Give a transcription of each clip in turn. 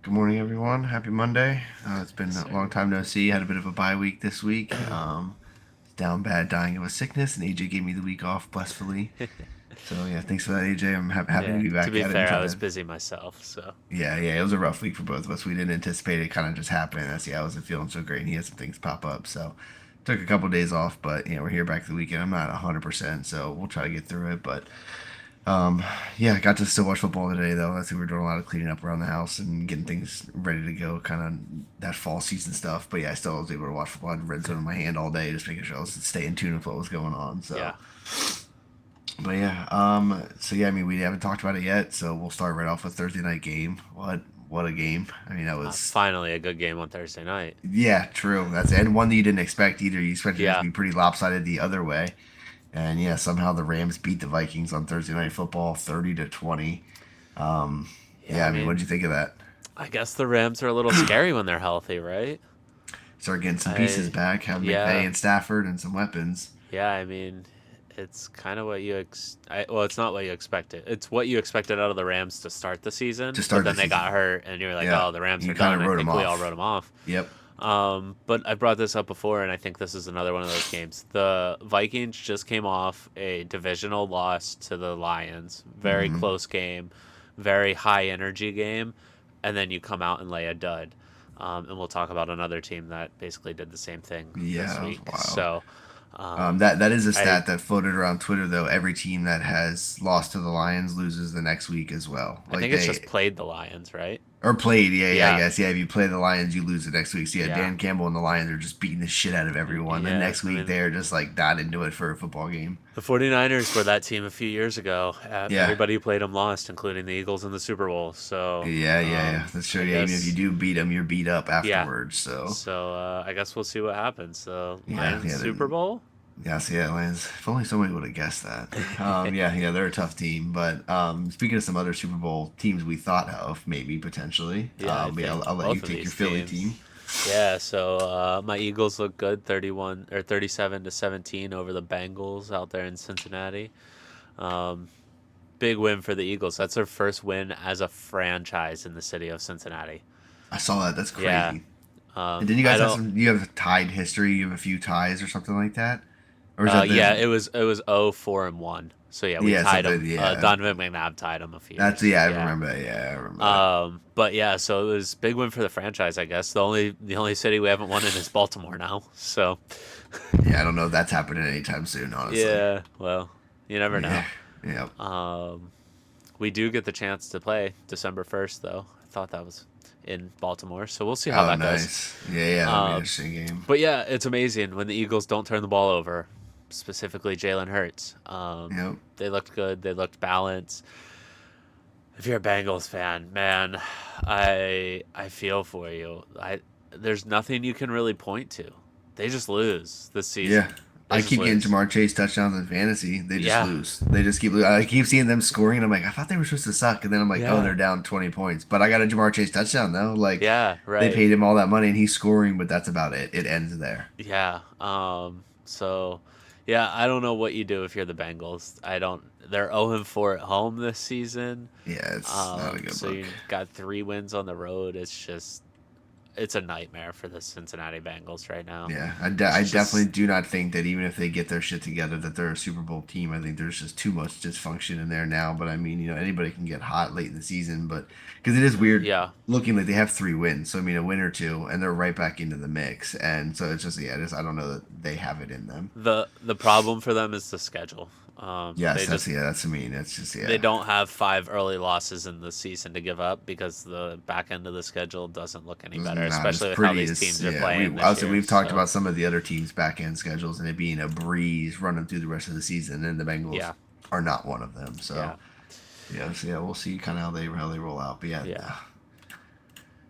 Good morning, everyone. Happy Monday. It's been Yes, a long sir. time no see. Had a bit of a bye week this week. Down bad, dying of a sickness, and AJ gave me the week off blissfully. So yeah, thanks for that, AJ. I'm happy to Yeah, be to back be at it and fair, I try was to. busy myself, so Yeah, it was a rough week for both of us. We didn't anticipate it kind of just happening. I wasn't feeling so great, and he had some things pop up. So took a couple days off, but we're here back to the weekend. I'm not 100%, so we'll try to get through it. But um, yeah, I got to still watch football today though. That's we were doing a lot of cleaning up around the house and getting things ready to go, kind of that fall season stuff. But yeah, I still was able to watch football. I had red zone in my hand all day, just making sure I was staying in tune with what was going on. So, yeah. but yeah, I mean, we haven't talked about it yet, so we'll start right off with Thursday night game. What a game! I mean, that was Finally, a good game on Thursday night. yeah, true. That's and one that you didn't expect either. You expected it to Yeah, be pretty lopsided the other way. And yeah, somehow the Rams beat the Vikings on Thursday Night Football, 30-20. Um, yeah. yeah, I I mean, what mean, did you think of that? I guess the Rams are a little scary when they're healthy, right? Start getting some pieces I, back, have McVay yeah, and Stafford and some weapons yeah. I mean, it's kind of what well, it's not what you expected. It's what you expected out of the Rams to start the to season, but start the then they got season. hurt, and you're like, Yeah, oh, the Rams you are kind done. of I wrote them think we all off. wrote them off. Yep. But I brought this up before, and I think this is another one of those games. The Vikings just came off a divisional loss to the Lions. Very Hmm. close game, very high energy game, and then you come out and lay a dud. And we'll talk about another team that basically did the same thing Yeah, this that was week. wild. So That is a I stat that floated around Twitter though. Every team that has lost to the Lions loses the next week as well. I Like think it's just they played the Lions, right? or played, yeah, I Yeah, guess. Yeah, if you play the Lions, you lose the next week. So yeah, yeah, Dan Campbell and the Lions are just beating the shit out of everyone. The yeah. next I week mean, they're just like not into it for a football game. the 49ers were that team a few years ago. Yeah. Everybody who played them lost, including the Eagles in the Super Bowl. So Yeah. That's true. I Yeah, even if you guess, do beat them, you're beat up yeah. afterwards. So So I guess we'll see what happens. So yeah, Lions Super Bowl. yeah, Lions. If only somebody would have guessed that. Yeah, they're a tough team. But speaking of some other Super Bowl teams we thought of, maybe potentially. Yeah, I Yeah, think I'll let you both of take your these Philly teams. team. Yeah, so my Eagles look good, 31 or 37-17 over the Bengals out there in Cincinnati. Um, Big win for the Eagles. That's their first win as a franchise in the city of Cincinnati. I saw that. That's Yeah. crazy. And then you I guys have don't. some. You have tied history. You have a few ties or something like that. Or is that Yeah, the? it was 0-4-1. So yeah, we Yeah, tied something. them. Yeah, Donovan McNabb tied them a few that's years. yeah. I Yeah. remember that. Yeah, I remember that. But yeah, so it was big win for the franchise, I guess. The only city we haven't won in is Baltimore now. So Yeah, I don't know if that's happening anytime soon. Honestly. yeah, well, you never Yeah. know. Yeah. Um, we do get the chance to play December 1st, though. I thought that was in Baltimore, so we'll see how Oh, that goes. nice. Yeah. That'll be an interesting game. But yeah, it's amazing when the Eagles don't turn the ball over, specifically Jalen Hurts. Yep. They looked good. They looked balanced. If you're a Bengals fan, man, I feel for you. There's nothing you can really point to. They just lose this Yeah. season. They I just keep getting lose. Jamar Chase touchdowns in fantasy. They just Yeah, lose. They just keep losing. I keep seeing them scoring, and I'm like, I thought they were supposed to suck. And then I'm like, oh, yeah, they're down 20 points. But I got a Jamar Chase touchdown though. Like yeah. they Right. paid him all that money, and he's scoring, but that's about it. It ends there. Yeah. So, yeah, I don't know what you do if you're the Bengals. I don't. They're 0-4 at home this season. Yeah, it's not a good So look. you got 3 wins on the road. It's a nightmare for the Cincinnati Bengals right now. Yeah, It's I definitely just, do not think that even if they get their shit together, that they're a Super Bowl team. I think there's just too much dysfunction in there now. But I mean, anybody can get hot late in the season. But because it is weird yeah. looking like they have 3 wins, so I mean, a win or two, and they're right back into the mix. And so it's just I don't know that they have it in them. The problem for them is the schedule. Yes, They that's just yeah, that's I mean, it's just they yeah. don't have 5 early losses in the season to give up because the back end of the schedule doesn't look any It's better, not as especially with how pretty these as teams are yeah. playing this Also year. we've talked So about some of the other teams' back end schedules and it being a breeze running through the rest of the season, and the Bengals yeah, are not one of them. So yeah, yeah, we'll see kind of how they roll out. But yeah, yeah.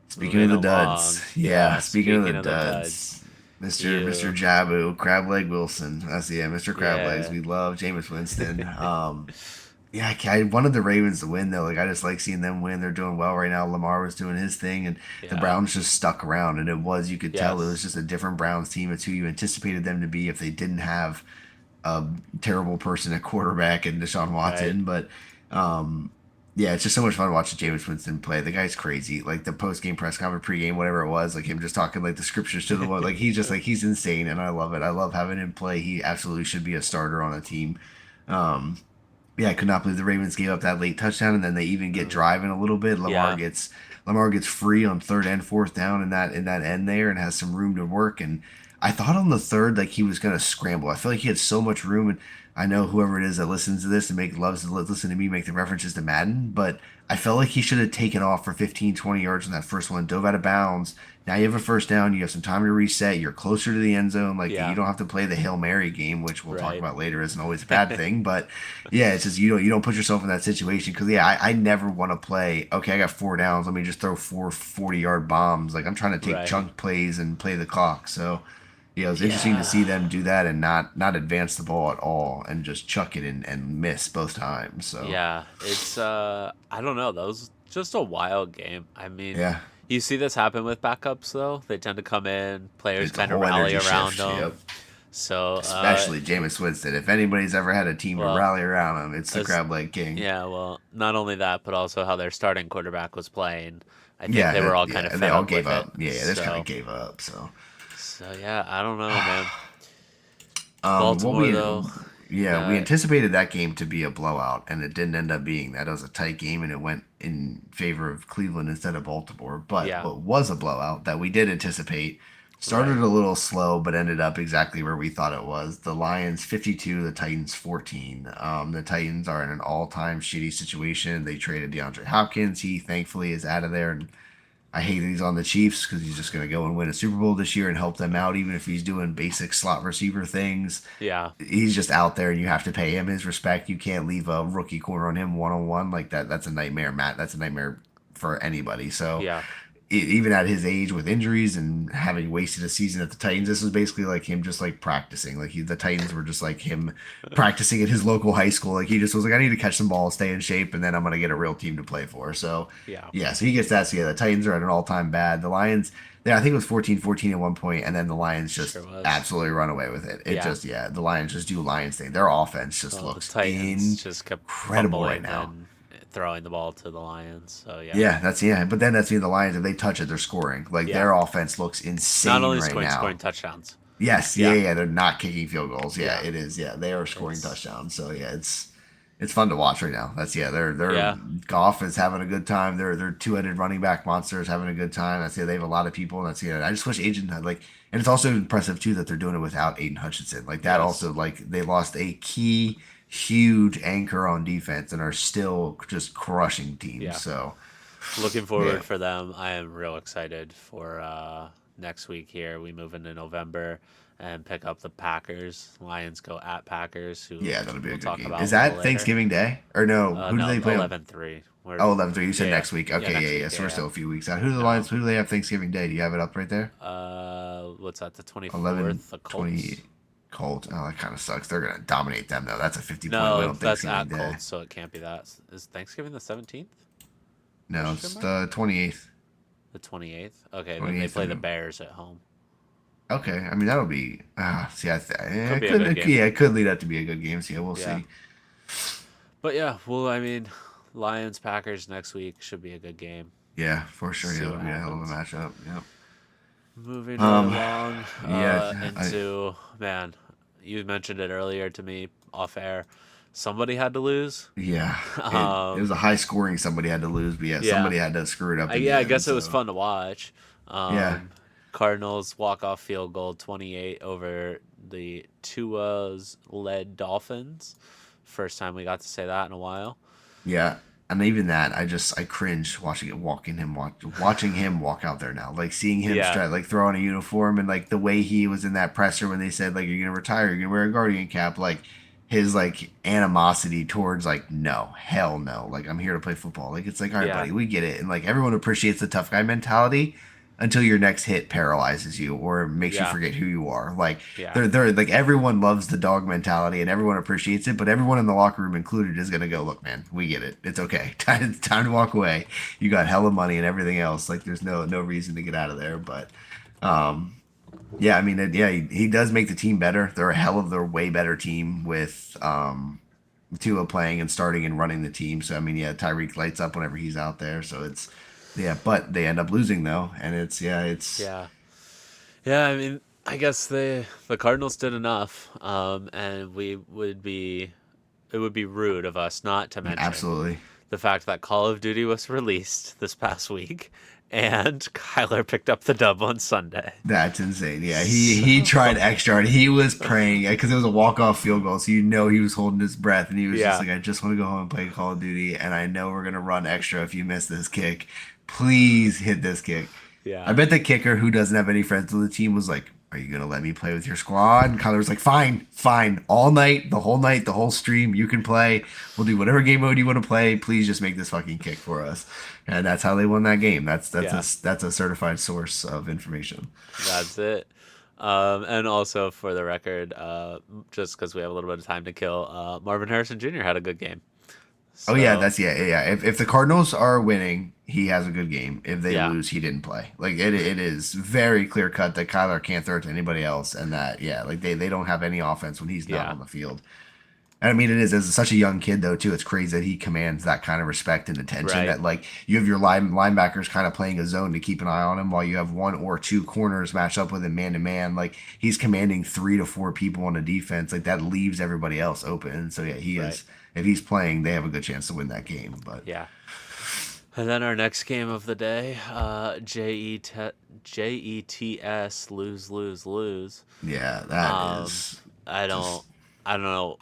speaking of Moving the along, duds, yeah, yeah. speaking of the Speaking of the duds, duds, Mr. you, Jabu, Crableg Wilson. That's yeah, Mr. Crablegs. yeah, We love Jameis Winston. Yeah, I wanted the Ravens to win though. Like I just like seeing them win. They're doing well right now. Lamar was doing his thing, and the yeah, Browns just stuck around. And you could tell it was yes, just a different Browns team. It's who you anticipated them to be if they didn't have a terrible person at quarterback and Deshaun right, Watson. But um, Yeah, it's just so much fun watching Jameis Winston play. The guy's crazy. Like the post game press conference, pre game, whatever it was, like him just talking like the scriptures to the one. Like he's just like he's insane, and I love it. I love having him play. He absolutely should be a starter on a team. Um, yeah, I could not believe the Ravens gave up that late touchdown, and then they even get Mm. driving a little bit. Yeah, Lamar gets free on third and fourth down in that end there, and has some room to work. And I thought on the third like he was gonna scramble. I feel like he had so much room, and I know whoever it is that listens to this and make loves to listen to me make the references to Madden, but I felt like he should have taken off for 15, 20 yards on that first one, dove out of bounds. Now you have a first down. You have some time to reset. You're closer to the end zone. Like you yeah, don't have to play the Hail Mary game, which we'll talk right. about later isn't always a bad thing. But yeah, it's just you don't put yourself in that situation because yeah, I never want to play. Okay, I got four downs. Let me just throw four 40-yard bombs. Like I'm trying to take Right. chunk plays and play the clock. So yeah, it was interesting to Yeah. see them do that and not advance the ball at all and just chuck it and miss both times. So Yeah. It's I don't know, that was just a wild game. I mean, yeah, you see this happen with backups though. They tend to come in, players it's a kind of whole rally energy around shift. them. Yep. So, Especially Jameis Winston. If anybody's ever had a team to well, rally around him, it's the as Crab Leg King. yeah, well, not only that, but also how their starting quarterback was playing. I think they Yeah, were all kind of yeah, they fed all up gave with it. up. Yeah, they just kind of So, gave up. So, yeah, I don't know, man. what Baltimore we though, yeah, we uh, anticipated that game to be a blowout, and it didn't end up being that. It was a tight game, and it went in favor of Cleveland instead of Baltimore. But yeah, what was a blowout that we did anticipate started right. a little slow, but ended up exactly where we thought it was. The Lions 52, the Titans 14. The Titans are in an all-time shitty situation. They traded DeAndre Hopkins. He thankfully is out of there, and I hate that he's on the Chiefs because he's just going to go and win a Super Bowl this year and help them out, even if he's doing basic slot receiver things. Yeah, He's just out there, and you have to pay him his respect. You can't leave a rookie corner on him 1-on-1 like that. That's a nightmare, Matt. That's a nightmare for anybody. So yeah, even at his age with injuries and having wasted a season at the Titans, this was basically like him just like practicing. Like the Titans were just like him practicing at his local high school. Like he just was like, I need to catch some balls, stay in shape, and then I'm gonna get a real team to play for. So yeah. yeah, so he gets that. So yeah, the Titans are at an all time bad. The Lions, yeah, I think it was 14-14 at one point, and then the Lions Sure just was. absolutely run away with it. It Yeah. just yeah, the Lions just do Lions thing. Their offense just Well, the looks Titans just kept incredible right fumbling now. and throwing the ball to the Lions. So yeah, Yeah, that's yeah. But then that's the Lions. If they touch it, they're scoring. Like yeah. their offense looks Not insane only right scoring now. touchdowns. Yes, yeah, Yeah, yeah. They're not kicking field goals. Yeah, yeah. it is. Yeah, they are scoring It's touchdowns. So yeah, it's fun to watch right now. That's yeah. They're yeah, Goff is having a good time. They're two-headed running back monsters having a good time. That's yeah. They have a lot of people. And that's yeah. I just wish Agent had like, and it's also impressive too that they're doing it without Aiden Hutchinson. Like that yes, also like they lost a key huge anchor on defense and are still just crushing teams. yeah. So Looking yeah. forward for them. I am real excited for next week. Here we move into November and pick up the Packers. Lions go at Packers, who Yeah, that'll be a we'll good talk game. about Is a little that later. Thanksgiving Day? Or no, who do No, they play on? 11-3. We're Oh, 11-3. You said yeah, next week. yeah, Okay, next yeah, week. yeah. So Yeah, we're yeah. still a few weeks out. Who do the Lions, Um, who do they have Thanksgiving Day? Do you have it up right there? what's that? The 11, 24th. The 20 Colts. Colts. Oh, that kind of sucks. They're going to dominate them, though. That's a 50-point win No, on that's Thanksgiving at Day. Colts, so it can't be that. Is Thanksgiving the 17th? No, Question it's mark? the 28th. The 28th. Okay, then they 28th play of the no. Bears at home. Okay, I mean, that'll be. See, Could be a good game. yeah, it could lead up to be a good game. So, yeah, we'll Yeah. see. But yeah, well, I mean, Lions Packers next week should be a good game. Yeah, for sure. Yeah, See it'll what be a hell of a happens. matchup. Yep. Moving right Um, along yeah, into man, you mentioned it earlier to me off air. Somebody had to lose. yeah, it was Um, a high scoring. Somebody had to lose, but yeah, yeah, somebody had to screw it up in the yeah, I end. guess it was So fun to watch. yeah, Cardinals walk off field goal 28 over the Tua's led Dolphins. First time we got to say that in a while. yeah, and even that, I cringe watching him walk out there now, like seeing him Yeah, strut, like throw on a uniform and like the way he was in that presser when they said like you're gonna retire, you're gonna wear a guardian cap, like his like animosity towards like no, hell no, like I'm here to play football. Like it's like all right, yeah, buddy, we get it, and like everyone appreciates the tough guy mentality until your next hit paralyzes you or makes you yeah, forget who you are. Like yeah, they're like everyone loves the dog mentality and everyone appreciates it, but everyone in the locker room included is gonna go, look, man, we get it. It's okay. It's time to walk away. You got hella money and everything else. Like there's no reason to get out of there. But um yeah, I mean, yeah, he does make the team better. They're a hell of their way better team with Tua playing and starting and running the team. So I mean, yeah, Tyreek lights up whenever he's out there. So it's yeah, but they end up losing though, and it's yeah, it's Yeah. Yeah, I mean, I guess the Cardinals did enough, and we would be it would be rude of us not to mention absolutely. the fact that Call of Duty was released this past week, and Kyler picked up the dub on Sunday. That's insane. Yeah, he So tried extra hard. He was praying because it was a walk off field goal, so you know he was holding his breath, and he was just yeah, like, "I just want to go home and play Call of Duty, and I know we're gonna run extra if you miss this kick. Please hit this kick." I yeah, bet the kicker, who doesn't have any friends on the team, was like, "Are you gonna let me play with your squad?" And Kyler was like, "Fine, fine, all night, the whole stream. You can play. We'll do whatever game mode you want to play. Please just make this fucking kick for us." And that's how they won that game. yeah. That's a certified source of information. That's it. And also for the record, just because we have a little bit of time to kill, Marvin Harrison Jr. had a good game. Oh yeah, So that's yeah. If the Cardinals are winning, he has a good game. If they yeah, lose, he didn't play. Like it is very clear cut that Kyler can't throw it to anybody else, and that yeah, like they don't have any offense when he's not yeah, on the field. And I mean, it is as such a young kid though too. It's crazy that he commands that kind of respect and attention. right, That like you have your linebackers kind of playing a zone to keep an eye on him, while you have one or two corners matched up with him man to man. Like he's commanding 3 to 4 people on a defense. Like that leaves everybody else open. So yeah, he right, is. If he's playing, they have a good chance to win that game. But yeah. And then our next game of the day, JETS lose lose lose. yeah, that Um, is I don't just I don't know.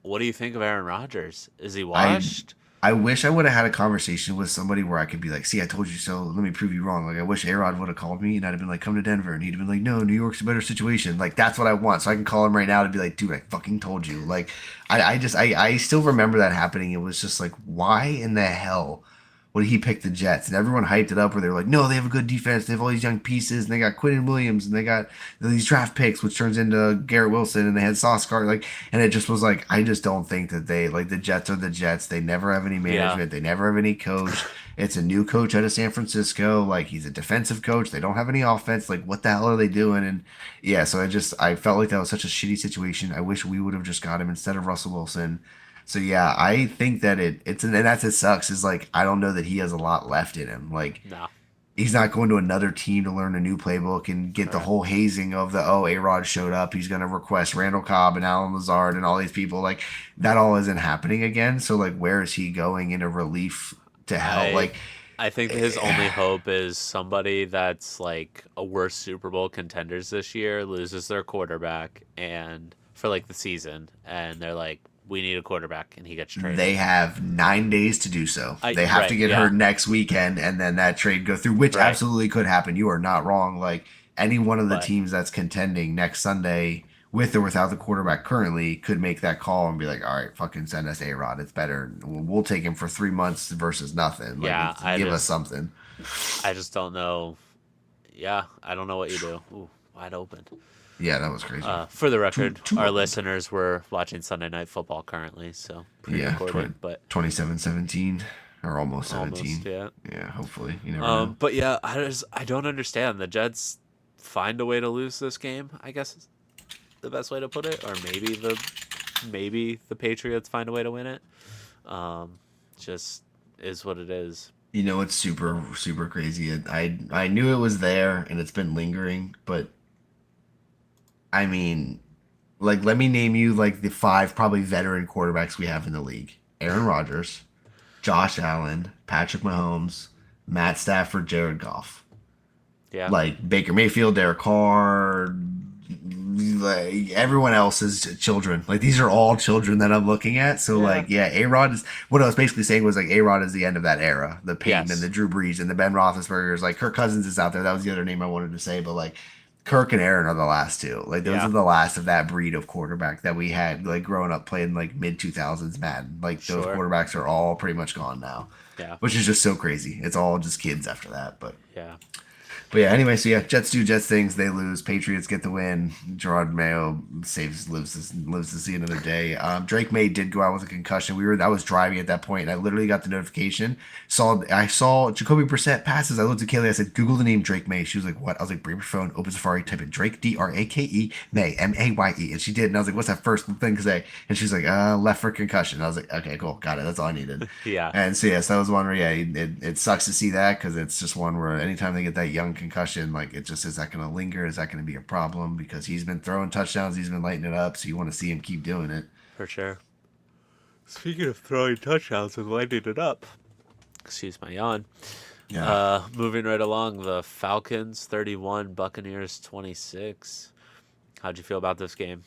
What do you think of Aaron Rodgers? Is he I washed? I wish I would have had a conversation with somebody where I could be like, "See, I told you so. Let me prove you wrong." Like, I wish Arod would have called me and I'd have been like, "Come to Denver," and he'd have been like, "No, New York's a better situation." Like, that's what I want. So I can call him right now to be like, "Dude, I fucking told you." Like, I still remember that happening. It was just like, why in the hell would he pick the Jets? And everyone hyped it up where they were like, "No, they have a good defense. They have all these young pieces, and they got Quinn Williams, and they got these draft picks, which turns into Garrett Wilson, and they had Sauce Gardner." Like, and it just was like, I just don't think that they like the Jets are the Jets. They never have any Yeah, management. They never have any coach. It's a new coach out of San Francisco. Like he's a defensive coach. They don't have any offense. Like what the hell are they doing? And yeah, so I felt like that was such a shitty situation. I wish we would have just got him instead of Russell Wilson. So yeah, I think that and that's it sucks is like I don't know that he has a lot left in him. Like no, he's not going to another team to learn a new playbook and get the correct. whole hazing of the A Rod showed up. He's going to request Randall Cobb and Alan Lazard and all these people. Like that all isn't happening again. So like, where is he going in a relief to help? I Like, I think his only hope is somebody that's like a worse Super Bowl contenders this year loses their quarterback and for like the season, and they're like, we need a quarterback, and he gets traded. they have 9 days to do so. I They have to right, get yeah, hurt next weekend, and then that trade go through, which right, absolutely could happen. You are not wrong. Like any one of the but teams that's contending next Sunday, with or without the quarterback currently, could make that call and be like, "All right, fucking send us A Rod. It's better. We'll take him for 3 months versus nothing. Like, yeah, give us something." I just don't know. Yeah, I don't know what you do. Ooh, wide open. Yeah, that was crazy. For the Too record, too our open. listeners were watching Sunday Night Football currently, so Yeah, pre-recorded, but 27-17 or almost almost, 17. yeah. Yeah, hopefully. You never know. But yeah, I don't understand. The Jets find a way to lose this game, I guess is the best way to put it, or maybe the Patriots find a way to win it. Just is what it is. You know, it's super super crazy. I knew it was there and it's been lingering, but I mean, like let me name you like the five probably veteran quarterbacks we have in the league. Aaron Rodgers, Josh Allen, Patrick Mahomes, Matt Stafford, Jared Goff. Yeah, Like Baker Mayfield, Derek Carr, like everyone else is children. Like these are all children that I'm looking at. So yeah, like yeah, A Rod is what I was basically saying was like A Rod is the end of that era. The Peyton and yes, the Drew Brees and the Ben Roethlisbergers. Like Kirk Cousins is out there. That was the other name I wanted to say, but like Kirk and Aaron are the last two. Like those are yeah, the last of that breed of quarterback that we had like growing up playing like mid 2000s Madden. Like those sure, quarterbacks are all pretty much gone now, yeah, which is just so crazy. It's all just kids after that, but yeah. But yeah, anyway, so yeah, Jets do Jets things. They lose. Patriots get the win. Gerard Mayo lives to see another day. Drake May did go out with a concussion. I was driving at that point, and I literally got the notification. I saw Jacoby Brissett passes. I looked at Kaylee. I said, "Google the name Drake May." She was like, "What?" I was like, "Bring your phone, open Safari, type in Drake Drake May Maye," and she did. And I was like, "What's that first thing to say?" And she's like, "Left for concussion." And I was like, "Okay, cool, got it. That's all I needed." Yeah, And so yes, that was one where yeah, it sucks to see that because it's just one where anytime they get that young concussion, like it just is that going to linger? Is that going to be a problem? Because he's been throwing touchdowns, he's been lighting it up, so you want to see him keep doing it. for sure. Speaking of throwing touchdowns and lighting it up, excuse my yawn. Yeah, Moving right along, the Falcons 31, Buccaneers 26. How'd you feel about this game?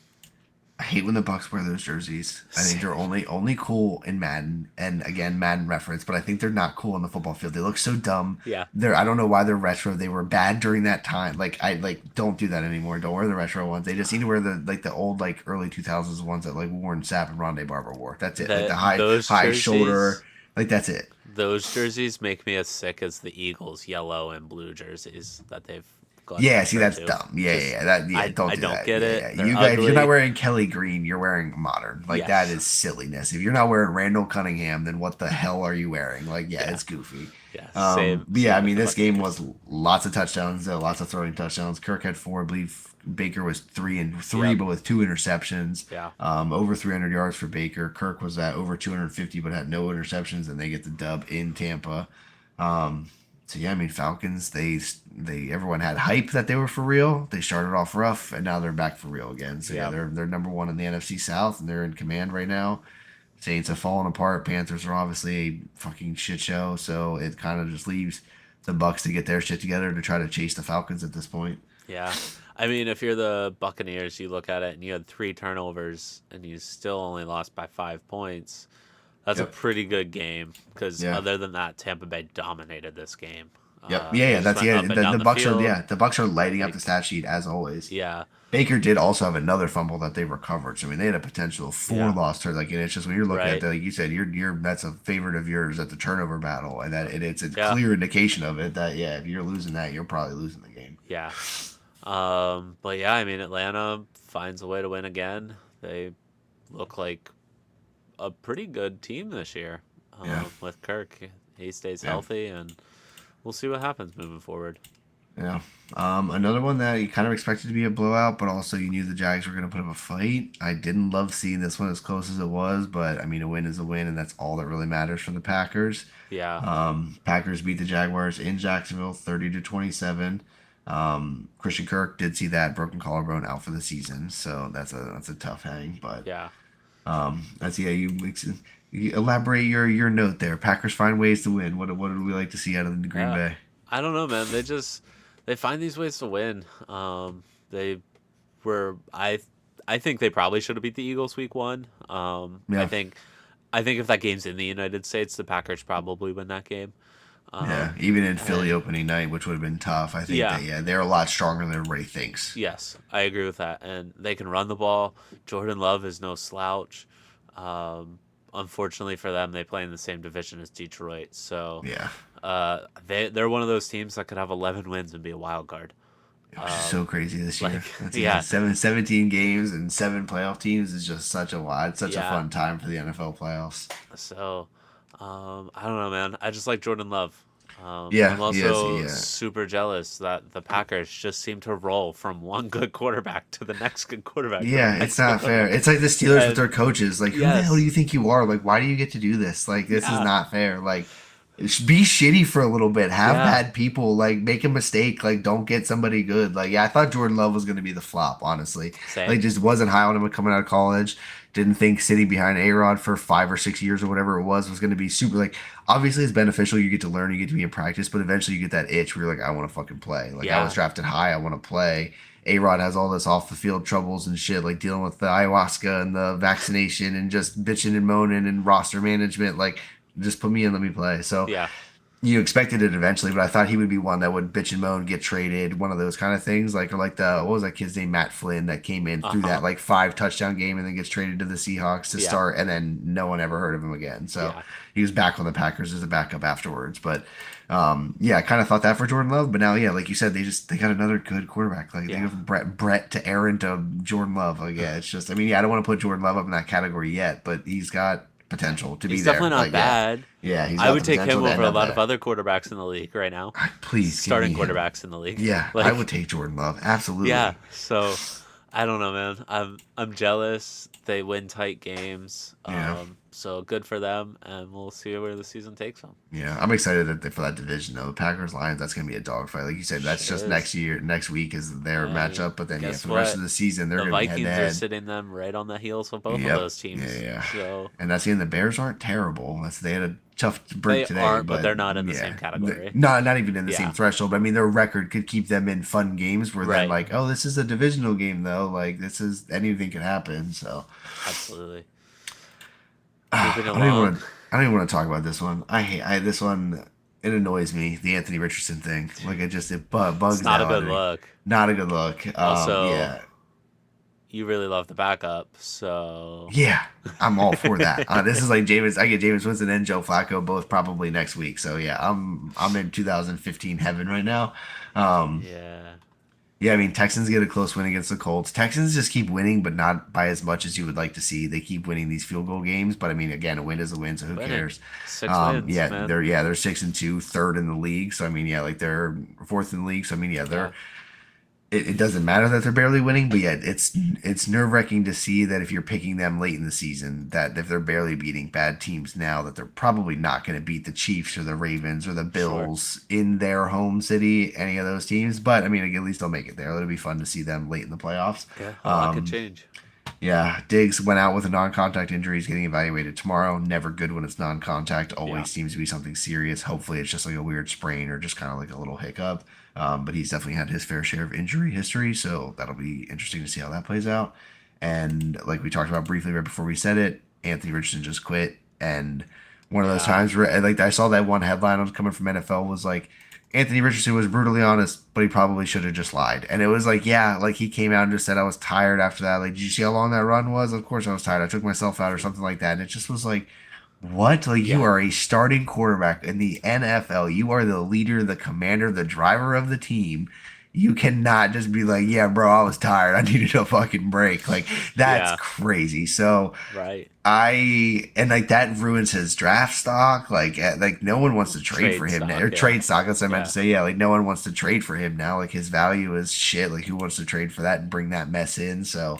I hate when the Bucks wear those jerseys. I think Same. they're only cool in Madden, and again Madden reference, but I think they're not cool on the football field. They look so dumb. Yeah, I don't know why they're retro. They were bad during that time. I don't do that anymore. Don't wear the retro ones. They just need to wear the old like early 2000s ones that like Warren Sapp and Rondé Barber wore. That's it. Like the that those high shoulder. jerseys, Like that's it. those jerseys make me as sick as the Eagles' yellow and blue jerseys that they've gone Yeah, see retro that's to. dumb. Yeah, yeah, Just yeah. That yeah, don't I do don't that. get Yeah, it. yeah. They're You guys, if you're not ugly. wearing Kelly Green, you're wearing modern. Like that Yes. is silliness. If you're not wearing Randall Cunningham, then what the hell are you wearing? Like, yeah, Yeah. it's goofy. Yeah. Same. But yeah, I Same with mean, the this game Buccaneers. was lots of touchdowns, lots of throwing touchdowns. Kirk had four, I believe. Baker was 3 and 3, Yep. but with two interceptions. Yeah. Over 300 yards for Baker. Kirk was at over 250, but had no interceptions, and they get the dub in Tampa. So yeah, I mean Falcons. They everyone had hype that they were for real. They started off rough, and now they're back for real again. So yeah, Yep. they're number one in the NFC South, and they're in command right now. Saints have fallen apart. Panthers are obviously a fucking shit show. So it kind of just leaves the Bucks to get their shit together to try to chase the Falcons at this point. Yeah. I mean, if you're the Buccaneers, you look at it and you had three turnovers and you still only lost by 5 points. That's a Yep. pretty good game because Yeah. other than that, Tampa Bay dominated this game. Yep. Yeah. They Yeah. just That's went yeah. up and The down the Bucks are field. the Bucks are lighting up the Like, stat sheet as always. yeah, Baker did also have another fumble that they recovered. So I mean, they had a potential four yeah, loss turn. Like, and it's just when you're looking at right, that, like you said, you're that's a favorite of yours at the turnover battle, and it's a yeah, clear indication of it that yeah, if you're losing that, you're probably losing the game. yeah. But yeah, I mean, Atlanta finds a way to win again. They look like a pretty good team this year Yeah, with Kirk. He stays yeah, healthy, and we'll see what happens moving forward. yeah. Another one that you kind of expected to be a blowout, but also you knew the Jags were going to put up a fight. I didn't love seeing this one as close as it was, but I mean, a win is a win, and that's all that really matters for the Packers. Yeah, Packers beat the Jaguars in Jacksonville, 30-27. Christian Kirk did see that broken collarbone out for the season, so that's a tough hang. But yeah. that's yeah. You elaborate your note there. Packers find ways to win. What do we like to see out of the Green Yeah, Bay? I don't know, man. They find these ways to win. They were I think they probably should have beat the Eagles week one. Yeah, I think if that game's in the United States, the Packers probably win that game. yeah. Even in Philly And opening night, which would have been tough. I think yeah, that yeah, they're a lot stronger than everybody thinks. yes, I agree with that. And they can run the ball. Jordan Love is no slouch. Unfortunately for them, they play in the same division as Detroit, so Yeah, they're one of those teams that could have 11 wins and be a wild card. which is so crazy this Like, year. That's yeah, yeah, 17 games and seven playoff teams is just such a yeah. fun time for the NFL playoffs. So, I don't know, man. I just like Jordan Love. Yeah, I'm he is. also Yeah, super jealous that the Packers just seem to roll from one good quarterback to the next good quarterback to the yeah, it's next not good. fair. It's like the Steelers with And their coaches. Like, who the hell do yes, you think you are? Like, why do you get to do this? Like, this is yeah, not fair. Like, be shitty for a little bit. Have yeah, bad people. Like, make a mistake. Like, don't get somebody good. Like, yeah, I thought Jordan Love was going to be the flop, honestly. Like, same. just wasn't high on him coming out of college. Didn't think sitting behind A-Rod for 5 or 6 years or whatever it was going to be super. Like, obviously, it's beneficial. You get to learn, you get to be in practice, but eventually you get that itch where you're like, I want to fucking play. Like, I was Yeah, drafted high. I want to play. A-Rod has all this off the field troubles and shit, like dealing with the ayahuasca and the vaccination and just bitching and moaning and roster management. Like, just put me in, let me play. So yeah, you expected it eventually, but I thought he would be one that would bitch and moan, get traded, one of those kind of things. Like, or like the, what was that kid's name? Matt Flynn, that came in through Uh-huh. that like 5 touchdown game and then gets traded to the Seahawks to Yeah. start, and then no one ever heard of him again. So Yeah. he was back on the Packers as a backup afterwards. But yeah, I kind of thought that for Jordan Love, but now, yeah, like you said, they got another good quarterback. Like they go Yeah. from Brett to Aaron to Jordan Love. Like, yeah, it's just, I mean, yeah, I don't want to put Jordan Love up in that category yet, but he's got potential to be He's definitely there. not Like, yeah, bad. yeah, he's I got would the take him potential to over end a up lot of there. other quarterbacks in the league right now. Please give me Starting him. quarterbacks in the league. Yeah, I would Like, take Jordan Love. yeah. Absolutely. So I don't know, man. I'm jealous. They win tight games. Yeah. So good for them, and we'll see where the season takes them. Yeah. I'm excited for that division, though. The Packers Lions, that's going to be a dogfight. Like you said, that's Shit just is. next week is their And matchup. But then, yeah, guess for the rest what? of the season, they're The going to be head to Vikings are head. sitting them right on the heels of both of Yep. those Yeah. teams. Yeah. So And that's the end. The Bears aren't terrible. They had a tough break they today, aren't, but but they're not in the same yeah, category. not even in the same Yeah. threshold. But I mean, their record could keep them in fun games. Where then, Right. like, oh, this is a divisional game, though. Like, this is anything could happen. So. Absolutely. Moving I don't even along. want to. I don't even want to talk about this one. This one. It annoys me. The Anthony Richardson thing. Like It's bugs not a out good at me. look. Not a good look. Also, Yeah, you really love the backup, so yeah. I'm all for that. This is like James. I get James Winston and Joe Flacco both probably next week. So yeah, I'm in 2015 heaven right now. Um, yeah. Yeah, I mean, Texans get a close win against the Colts. Texans just keep winning, but not by as much as you would like to see. They keep winning these field goal games, but I mean, again, a win is a win, so who Winning. cares? 6 wins, man. They're 6-2, third in the league. So I mean, yeah, like they're fourth in the league. So I mean, yeah, Yeah. it doesn't matter that they're barely winning, but yeah, it's nerve wracking to see that if you're picking them late in the season, that if they're barely beating bad teams now, that they're probably not going to beat the Chiefs or the Ravens or the Sure. Bills in their home city, any of those teams. But I mean, at least they'll make it there. It'll be fun to see them late in the playoffs. Yeah. A lot could change. Yeah, Diggs went out with a non-contact injury. He's getting evaluated tomorrow. Never good when it's non-contact. Yeah. Always seems to be something serious. Hopefully, it's just like a weird sprain or just kind of like a little hiccup. But he's definitely had his fair share of injury history, so that'll be interesting to see how that plays out. And like we talked about briefly right before we said it, Anthony Richardson just quit. And one of those Yeah. times where, like, I saw that one headline coming from NFL was like, Anthony Richardson was brutally honest, but he probably should have just lied. And it was like, yeah, like he came out and just said, I was tired after that. Like, did you see how long that run was? Of course I was tired. I took myself out or something like that. And it just was like, what? Like, you Yeah. are a starting quarterback in the NFL. You are the leader, the commander, the driver of the team. You cannot just be like, yeah, bro, I was tired. I needed a fucking break. Like, that's Yeah. crazy. So, Right. and like that ruins his draft stock. Like no one wants to trade for Trade him now. stock. Or Yeah. trade stock. That's what I meant Yeah. to say. Yeah, like no one wants to trade for him now. Like his value is shit. Like who wants to trade for that and bring that mess in? So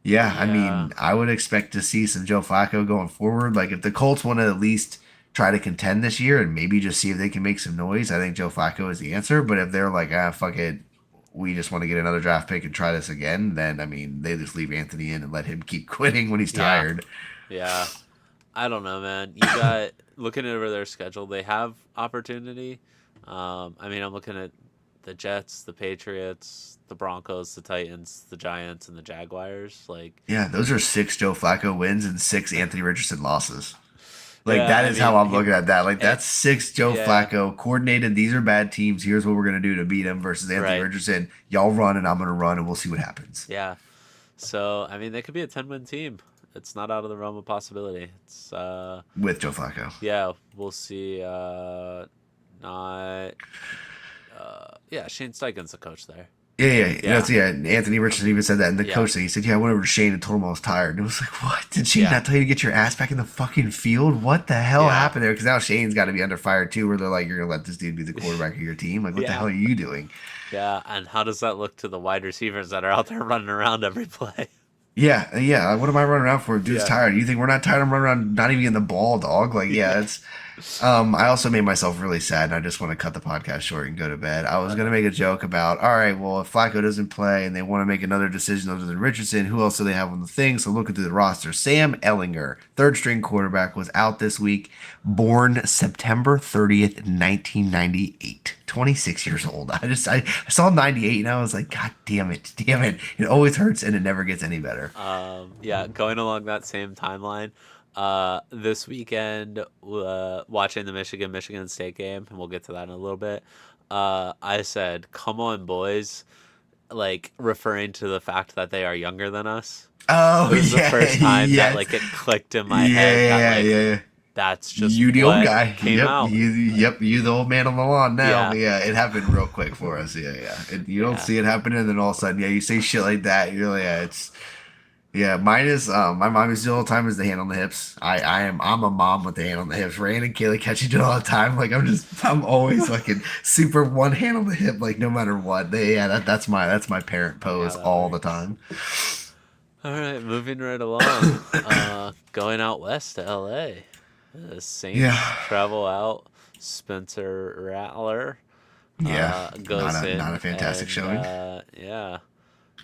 yeah, I Yeah. mean, I would expect to see some Joe Flacco going forward. Like if the Colts want to at least try to contend this year and maybe just see if they can make some noise, I think Joe Flacco is the answer. But if they're like, fuck it, we just want to get another draft pick and try this again, then I mean, they just leave Anthony in and let him keep quitting when he's Yeah. tired. Yeah. I don't know, man. You got looking over their schedule, they have opportunity. I mean, I'm looking at the Jets, the Patriots, the Broncos, the Titans, the Giants, and the Jaguars. Like, Yeah, those are 6 Joe Flacco wins and 6 Anthony Richardson losses. Like yeah, that I is how mean, I'm looking at that. Like eh, that's 6 Joe yeah, Flacco coordinated. These are bad teams. Here's what we're gonna do to beat them versus Anthony right, Richardson. Y'all run and I'm gonna run and we'll see what happens yeah. So, I mean, they could be a 10-win team. It's not out of the realm of possibility. It's, with Joe Flacco. yeah, we'll see. Not, yeah, Shane Steichen's the coach there. Yeah, Yeah. Anthony Richardson even said that in the yeah, coach thing. He said, "Yeah, I went over to Shane and told him I was tired." And it was like, "What? Did Shane yeah, not tell you to get your ass back in the fucking field? What the hell yeah, happened there?" Because now Shane's got to be under fire too, where they're like, "You're gonna let this dude be the quarterback of your team? Like, what the yeah, hell are you doing?" yeah. And how does that look to the wide receivers that are out there running around every play? Yeah. What am I running around for? Dude's Yeah, tired. You think we're not tired? I'm running around, not even getting the ball, dog. Like, yeah, yeah. it's. I also made myself really sad, and I just want to cut the podcast short and go to bed. I was gonna make a joke about, all right, well, if Flacco doesn't play and they want to make another decision other than Richardson, who else do they have on the thing? So looking through the roster, Sam Ellinger, third string quarterback, was out this week. Born September 30th, 1998. 26 years old. I saw 98 and I was like, God damn it. It always hurts and it never gets any better. Yeah, going along that same timeline. This weekend, watching the Michigan State game, and we'll get to that in a little bit. I said, "Come on, boys!" Like referring to the fact that they are younger than us. Oh It was the yeah, first time that yes, like it clicked in my head that yeah, like yeah. that's just You the old what guy. came Yep, out. you the old man on the lawn now. Yeah, Yeah, it happened real quick for us. Yeah, yeah. You don't yeah, see it happening, and then all of a sudden, yeah, you say shit like that. You're like, yeah, it's yeah. Mine is my mom used to do all the time is the hand on the hips. I'm a mom with the hand on the hips. Rain and Kaylee catch each other all the time. Like I'm always fucking super one hand on the hip. Like no matter what. That's my parent funny how pose that all the works. time. All right, moving right along. Going out west to L.A. The Yeah, Saints travel out. Spencer Rattler yeah. goes Not a in, fantastic and showing. yeah,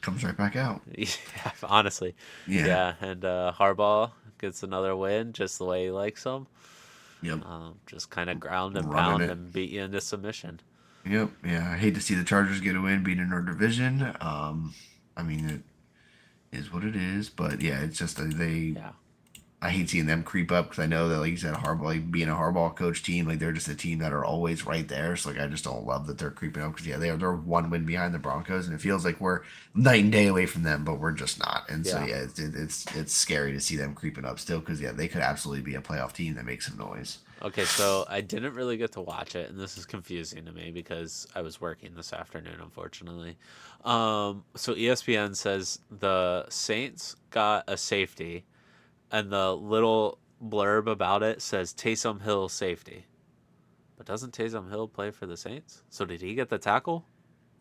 Comes right back out. yeah, honestly, Yeah. yeah, and Harbaugh gets another win just the way he likes them. Yep. Just kind of ground and Running pound it. and beat you into submission. Yep. Yeah. I hate to see the Chargers get a win, beat in our division. I mean, it is what it is. But yeah, it's just they. Yeah, I hate seeing them creep up because I know that, like you said, Harbaugh, like being a Harbaugh coach team, like they're just a team that are always right there. So like, I just don't love that they're creeping up because yeah, they're one win behind the Broncos, and it feels like we're night and day away from them, but we're just not. And so yeah. yeah, it's scary to see them creeping up still because yeah, they could absolutely be a playoff team that makes some noise. Okay, so I didn't really get to watch it, and this is confusing to me because I was working this afternoon, unfortunately. So ESPN says the Saints got a safety, and the little blurb about it says Taysom Hill safety. But doesn't Taysom Hill play for the Saints? So did he get the tackle?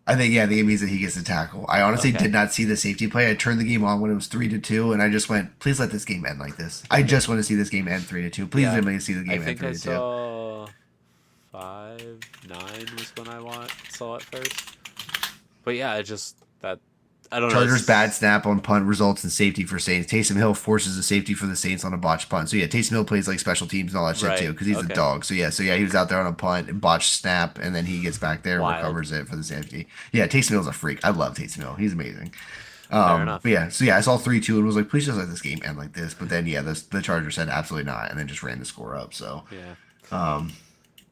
I think yeah, I think it means that he gets the tackle. I honestly Okay. did not see the safety play. I turned the game on when it was 3-2, and I just went, "Please let this game end like this. I just want to see this game end 3-2. Please Yeah. let me see the I game end think I 3-2." saw 5-9 was when saw it first. But yeah, it just that I don't know. Chargers bad snap on punt results in safety for Saints. Taysom Hill forces a safety for the Saints on a botched punt. So yeah, Taysom Hill plays like special teams and all that shit Right. too because he's a Okay. dog. So yeah, he was out there on a punt and botched snap, and then he gets back there and Wild. recovers it for the safety. Yeah, Taysom Hill's a freak. I love Taysom Hill. He's amazing. Fair But enough. yeah, so yeah, I saw 3-2 and was like, please just let this game end like this. But then yeah, the Chargers said absolutely not, and then just ran the score up. So Yeah. um,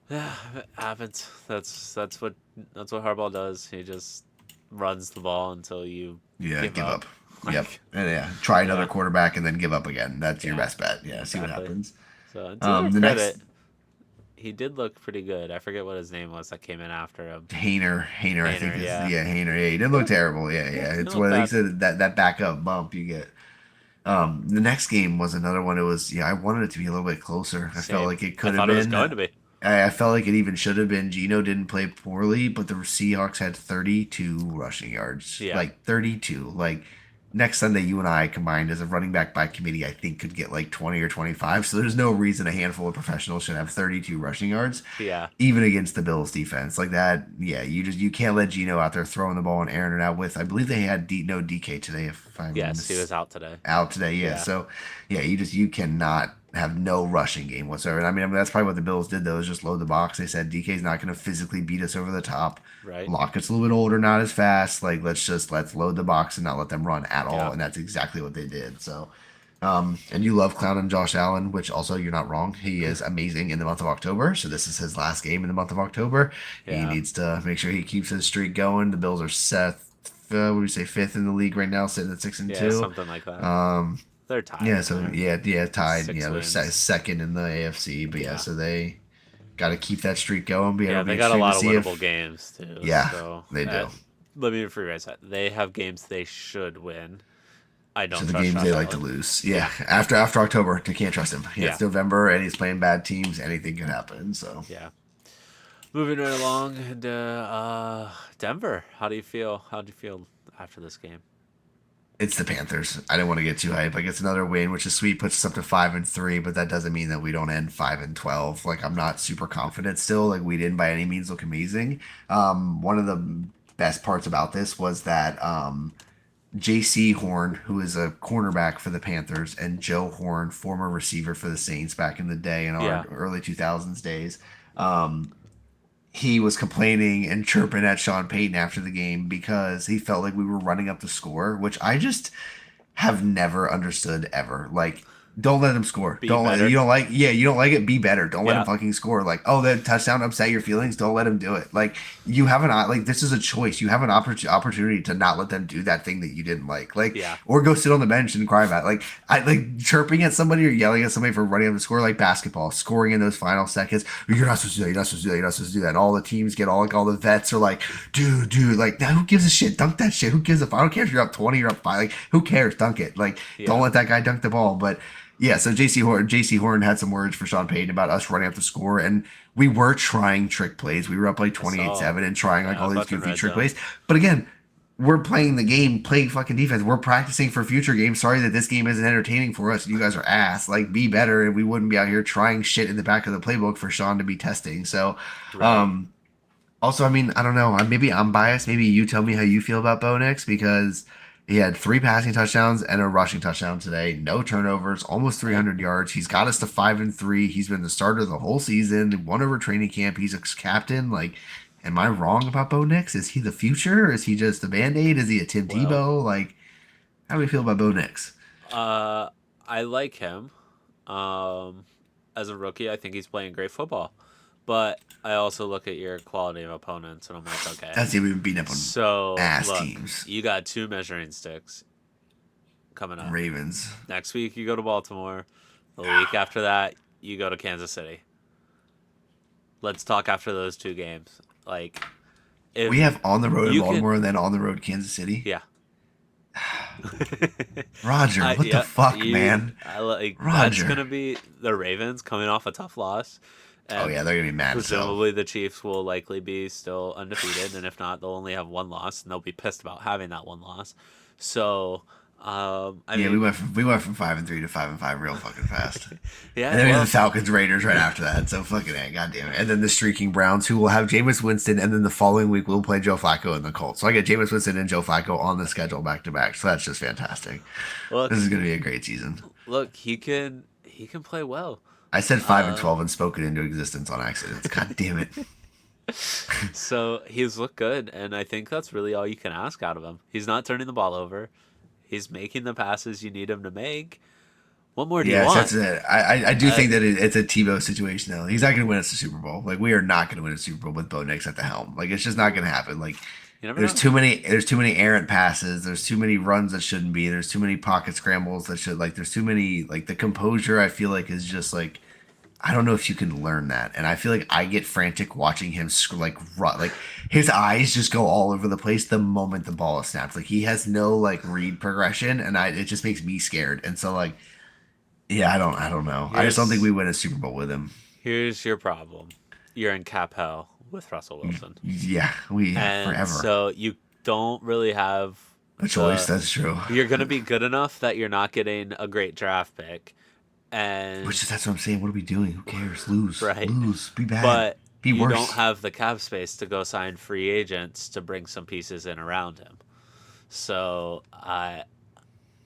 Yeah, it happens. That's what Harbaugh does. He just runs the ball until you yeah, give give up. up. Yep, Like, and yeah, try another yeah, quarterback and then give up again. That's your yeah, best bet. Yeah, see what exactly. happens. So to their The next credit, he did look pretty good. I forget what his name was that came in after him. Hayner, I think Hayner, is yeah. Hayner. Yeah, he didn't look Yeah, terrible. Yeah, yeah, yeah. he didn't It's look what they bad. said that backup bump you get. The next game was another one. It was yeah. I wanted it to be a little bit closer. I felt Same. like it I could have thought it was been. going to be. I felt like it even should have been. Gino didn't play poorly, but the Seahawks had 32 rushing yards. Yeah, Like 32. Like next Sunday, you and I combined as a running back by committee, I think could get like 20 or 25. So there's no reason a handful of professionals should have 32 rushing yards, yeah. even against the Bills defense. Like that, yeah, you can't let Gino out there throwing the ball and airing it out with. I believe they had no DK today, if I'm Yes, he was out today. out today. Yeah, Yeah, so yeah, you cannot have no rushing game whatsoever. And I mean that's probably what the Bills did though, is just load the box. They said DK's not going to physically beat us over the top. right. Lockett's a little bit older, not as fast. Like let's load the box and not let them run at all. Yeah, And that's exactly what they did. So. And you love clowning Josh Allen, which also you're not wrong. He is amazing in the month of October. So this is his last game in the month of October. He yeah, needs to make sure he keeps his streak going. The Bills are set. What would you say, fifth in the league right now, sitting at six and yeah. two. Something like that. Um, They're tied yeah, in so there. yeah, tied. Six Yeah, they're wins. second in the AFC, but yeah, Yeah. so they got to keep that streak going. But yeah, Yeah, it'll be they got a interesting to lot of see winnable if games too. yeah, So they do. let me rephrase that. They have games they should win. I So don't the trust games they Josh like to Allen. lose. Yeah, Yeah, after October, they can't trust him. Yeah, yeah, it's November and he's playing bad teams. Anything could happen. So yeah. Moving right along, and Denver. How do you feel? How do you feel after this game? it's the Panthers. I didn't want to get too hype. Like it's another win, which is sweet, puts us up to 5-3, but that doesn't mean that we don't end 5-12. Like I'm not super confident still. Like we didn't by any means look amazing. One of the best parts about this was that J.C. Horn, who is a cornerback for the Panthers, and Joe Horn, former receiver for the Saints back in the day in our Yeah, early 2000s days. He was complaining and chirping at Sean Payton after the game because he felt like we were running up the score, which I just have never understood ever. Like Don't let him score. Be Don't let better. you don't like yeah, you don't like it, be better. Don't let him Yeah, fucking score. Like, oh, that touchdown upset your feelings. Don't let him do it. Like you have an like this is a choice. You have an opportunity to not let them do that thing that you didn't like. Like yeah, or go sit on the bench and cry about it. Like I like chirping at somebody or yelling at somebody for running up the score like basketball, scoring in those final seconds. You're not supposed to do that. You're not supposed to do that. You're not supposed to do that. And all the teams get all like all the vets are like, dude, like now who gives a shit? Dunk that shit. Who gives a fuck? I don't care if you're up 20, you're up 5. Like who cares? Dunk it. Like don't yeah. let that guy dunk the ball. But yeah, so JC Horn had some words for Sean Payton about us running up the score, and we were trying trick plays. We were up like I twenty eight saw. seven and trying like Yeah, all these fucking goofy red trick zone. plays. But again, we're playing the game, playing fucking defense. We're practicing for future games. Sorry that this game isn't entertaining for us. You guys are ass. Like, be better, and we wouldn't be out here trying shit in the back of the playbook for Sean to be testing. So, Right. um, also, I mean, I don't know. Maybe I'm biased. Maybe you tell me how you feel about Bo Nix because he had 3 passing touchdowns and a rushing touchdown today. No turnovers, almost Right. 300 yards. He's got us to 5-3. He's been the starter the whole season. Won over training camp. He's a captain. Like, am I wrong about Bo Nix? Is he the future? Or is he just a band aid? Is he a Tim Well, Tebow? Like, how do we feel about Bo Nix? uh, I like him. Um, as a rookie, I think he's playing great football. But I also look at your quality of opponents, and I'm like, okay. That's even beating up on So ass look, teams. you got two measuring sticks coming up. Ravens. Next week you go to Baltimore. The week after that you go to Kansas City. Let's talk after those two games. Like We if have on the road in you can, Baltimore and then on the road Kansas City. yeah. Roger, what the Yeah, fuck, man? I like that's Roger. gonna be the Ravens coming off a tough loss, Oh and yeah, they're gonna be mad as hell. presumably the Chiefs will likely be still undefeated, and if not, they'll only have one loss, and they'll be pissed about having that one loss. So, I Yeah, mean, we went from 5-3 to 5-5 real fucking fast. And yeah, then we had the well, Falcons Raiders right after that. So fucking it, goddamn it. And then the streaking Browns, who will have Jameis Winston, and then the following week we'll play Joe Flacco and the Colts. So I get Jameis Winston and Joe Flacco on the schedule back to back. So that's just fantastic. This look, is gonna be a great season. look, he can play well. I said 5 and Um, 12 and spoke it into existence on accident. God damn it. so he's looked good, and I think that's really all you can ask out of him. He's not turning the ball over. He's making the passes you need him to make. What more do you Yes, want? that's it. I do Uh, think that it's a Tebow situation though. He's not going to win us the Super Bowl. Like we are not going to win a Super Bowl with Bo Nix at the helm. Like it's just not going to happen. Like you never know. there's too many errant passes. There's too many runs that shouldn't be. There's too many pocket scrambles that should like. There's too many like the composure. I feel like is just like I don't know if you can learn that. And I feel like I get frantic watching him like his eyes just go all over the place the moment the ball is snapped. Like he has no like read progression, and it just makes me scared. And so like yeah, I don't know. I just don't think we Here's win a Super Bowl with him. here's your problem. You're in cap hell with Russell Wilson, Yeah, we and forever so you don't really have a choice. the. That's true. You're gonna be good enough that you're not getting a great draft pick, Which and is that's what I'm saying. What are we doing? Who cares? Lose, right, lose, be bad, but be you don't worse. have the cap space to go sign free agents to bring some pieces in around him. So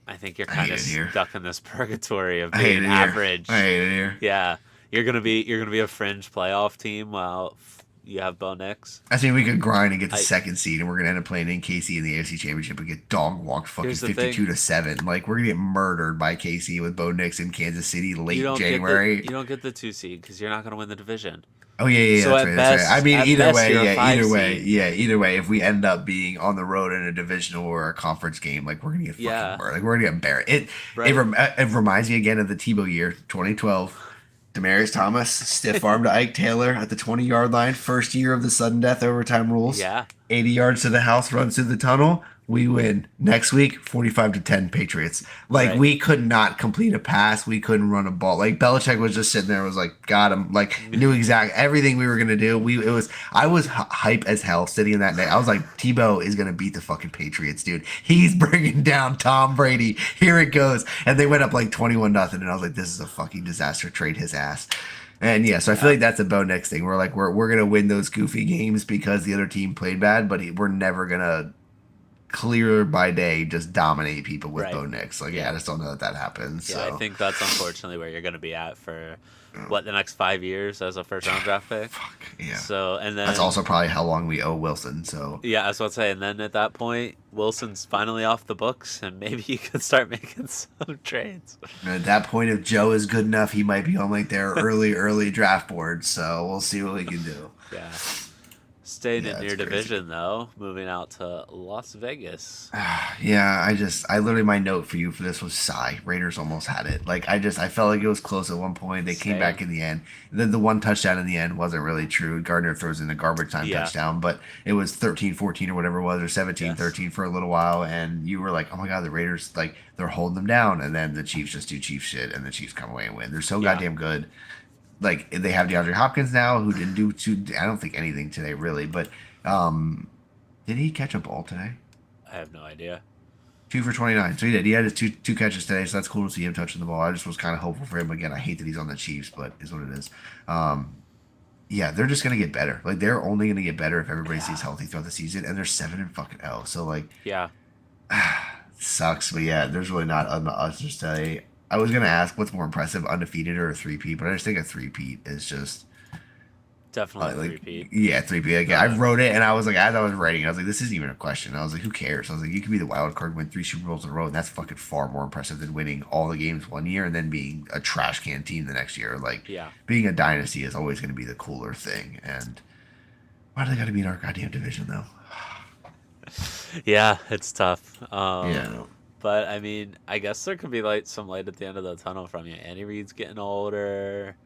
I think you're I kind hate of it here. stuck in this purgatory of I hate being it here. I average. hate it here. Yeah, you're gonna be a fringe playoff team while you have Bo Nix. I think we could grind and get the I second seed, and we're gonna end up playing in KC in the AFC Championship and get dog walked fucking Here's the 52 thing: to 7. Like we're gonna get murdered by KC with Bo Nix in Kansas City you late don't get the January. you don't get the 2 seed because you're not gonna win the division. Oh yeah, So that's at right, that's right. I best, mean, at either best, way, you're a yeah, five seed. either way. If we end up being on the road in a divisional or a conference game, like we're gonna get fucking Yeah, murdered. Like we're gonna get embarrassed. right. It reminds me again of the Tebow year, 2012. Demarius Thomas stiff arm to Ike Taylor at the 20-yard line. First year of the sudden death overtime rules. Yeah, 80 yards to the house, runs through the tunnel. We win. Next week, 45 to 10 Patriots. Like right. we could not complete a pass. We couldn't run a ball. Like Belichick was just sitting there, was like, got him. Like knew exactly everything we were gonna do. I was hype as hell sitting in that day. I was like, Tebow is gonna beat the fucking Patriots, dude. He's bringing down Tom Brady. Here it goes. And they went up like 21-0, and I was like, this is a fucking disaster. Trade his ass. And yeah, so I feel Yeah, like that's a Bo Nix thing. We're like we're gonna win those goofy games because the other team played bad, but we're never gonna clear by day just dominate people with right. Bo Nix. Like, yeah, Yeah, I just don't know that that happens. yeah. I So, think that's unfortunately where you're gonna be at Oh, what, the next 5 years as a first round draft pick. fuck yeah. So and That's then also probably how long we owe Wilson. So yeah, I was about to say, and then at that point, Wilson's finally off the books, and maybe you could start making some trades. at that point, if Joe is good enough, he might be on like their early draft board. So we'll see what we can do. Yeah. Staying in Yeah, it's your crazy. division though, moving out to Las Vegas. Yeah, I literally my note for you for this was sigh. Raiders almost had it. Like I felt like it was close at one point. They came back Same. in the end. Then the one touchdown in the end wasn't really true. Gardner throws in a garbage time Yeah. touchdown, but it was 13-14 or whatever it was, or 17 Yes. 13 for a little while, and you were like, oh my god, the Raiders, like, they're holding them down, and then the Chiefs just do Chiefs shit, and the Chiefs come away and win. They're so Yeah. goddamn good. Like they have DeAndre Hopkins now, who didn't do too. I don't think anything today really, but um, did he catch a ball today? I have no idea. 2 for 29. So he did. He had his two catches today, so that's cool to see him touching the ball. I just was kind of hopeful for him. Again, I hate that he's on the Chiefs, but is what it is. Um, yeah, they're just gonna get better. Like they're only gonna get better if everybody Yeah. stays healthy throughout the season, and they're 7 and 0. So like, Yeah. sucks. But yeah, there's really not much to say. I was gonna ask what's more impressive, undefeated or a three-peat, but I just think a three-peat is just Definitely a like three-peat. yeah, three-peat. Like, I Uh, wrote it and I was like, as I was writing, I was like, this isn't even a question. I was like, who cares? I was like, you could be the wild card, win 3 Super Bowls in a row, and that's fucking far more impressive than winning all the games one year and then being a trash can team the next year. Like yeah. being a dynasty is always going to be the cooler thing. And why do they got to be in our goddamn division though? Yeah, it's tough. Yeah, But I mean, I guess there could be like some light at the end of the tunnel from you. Andy Reid's getting older,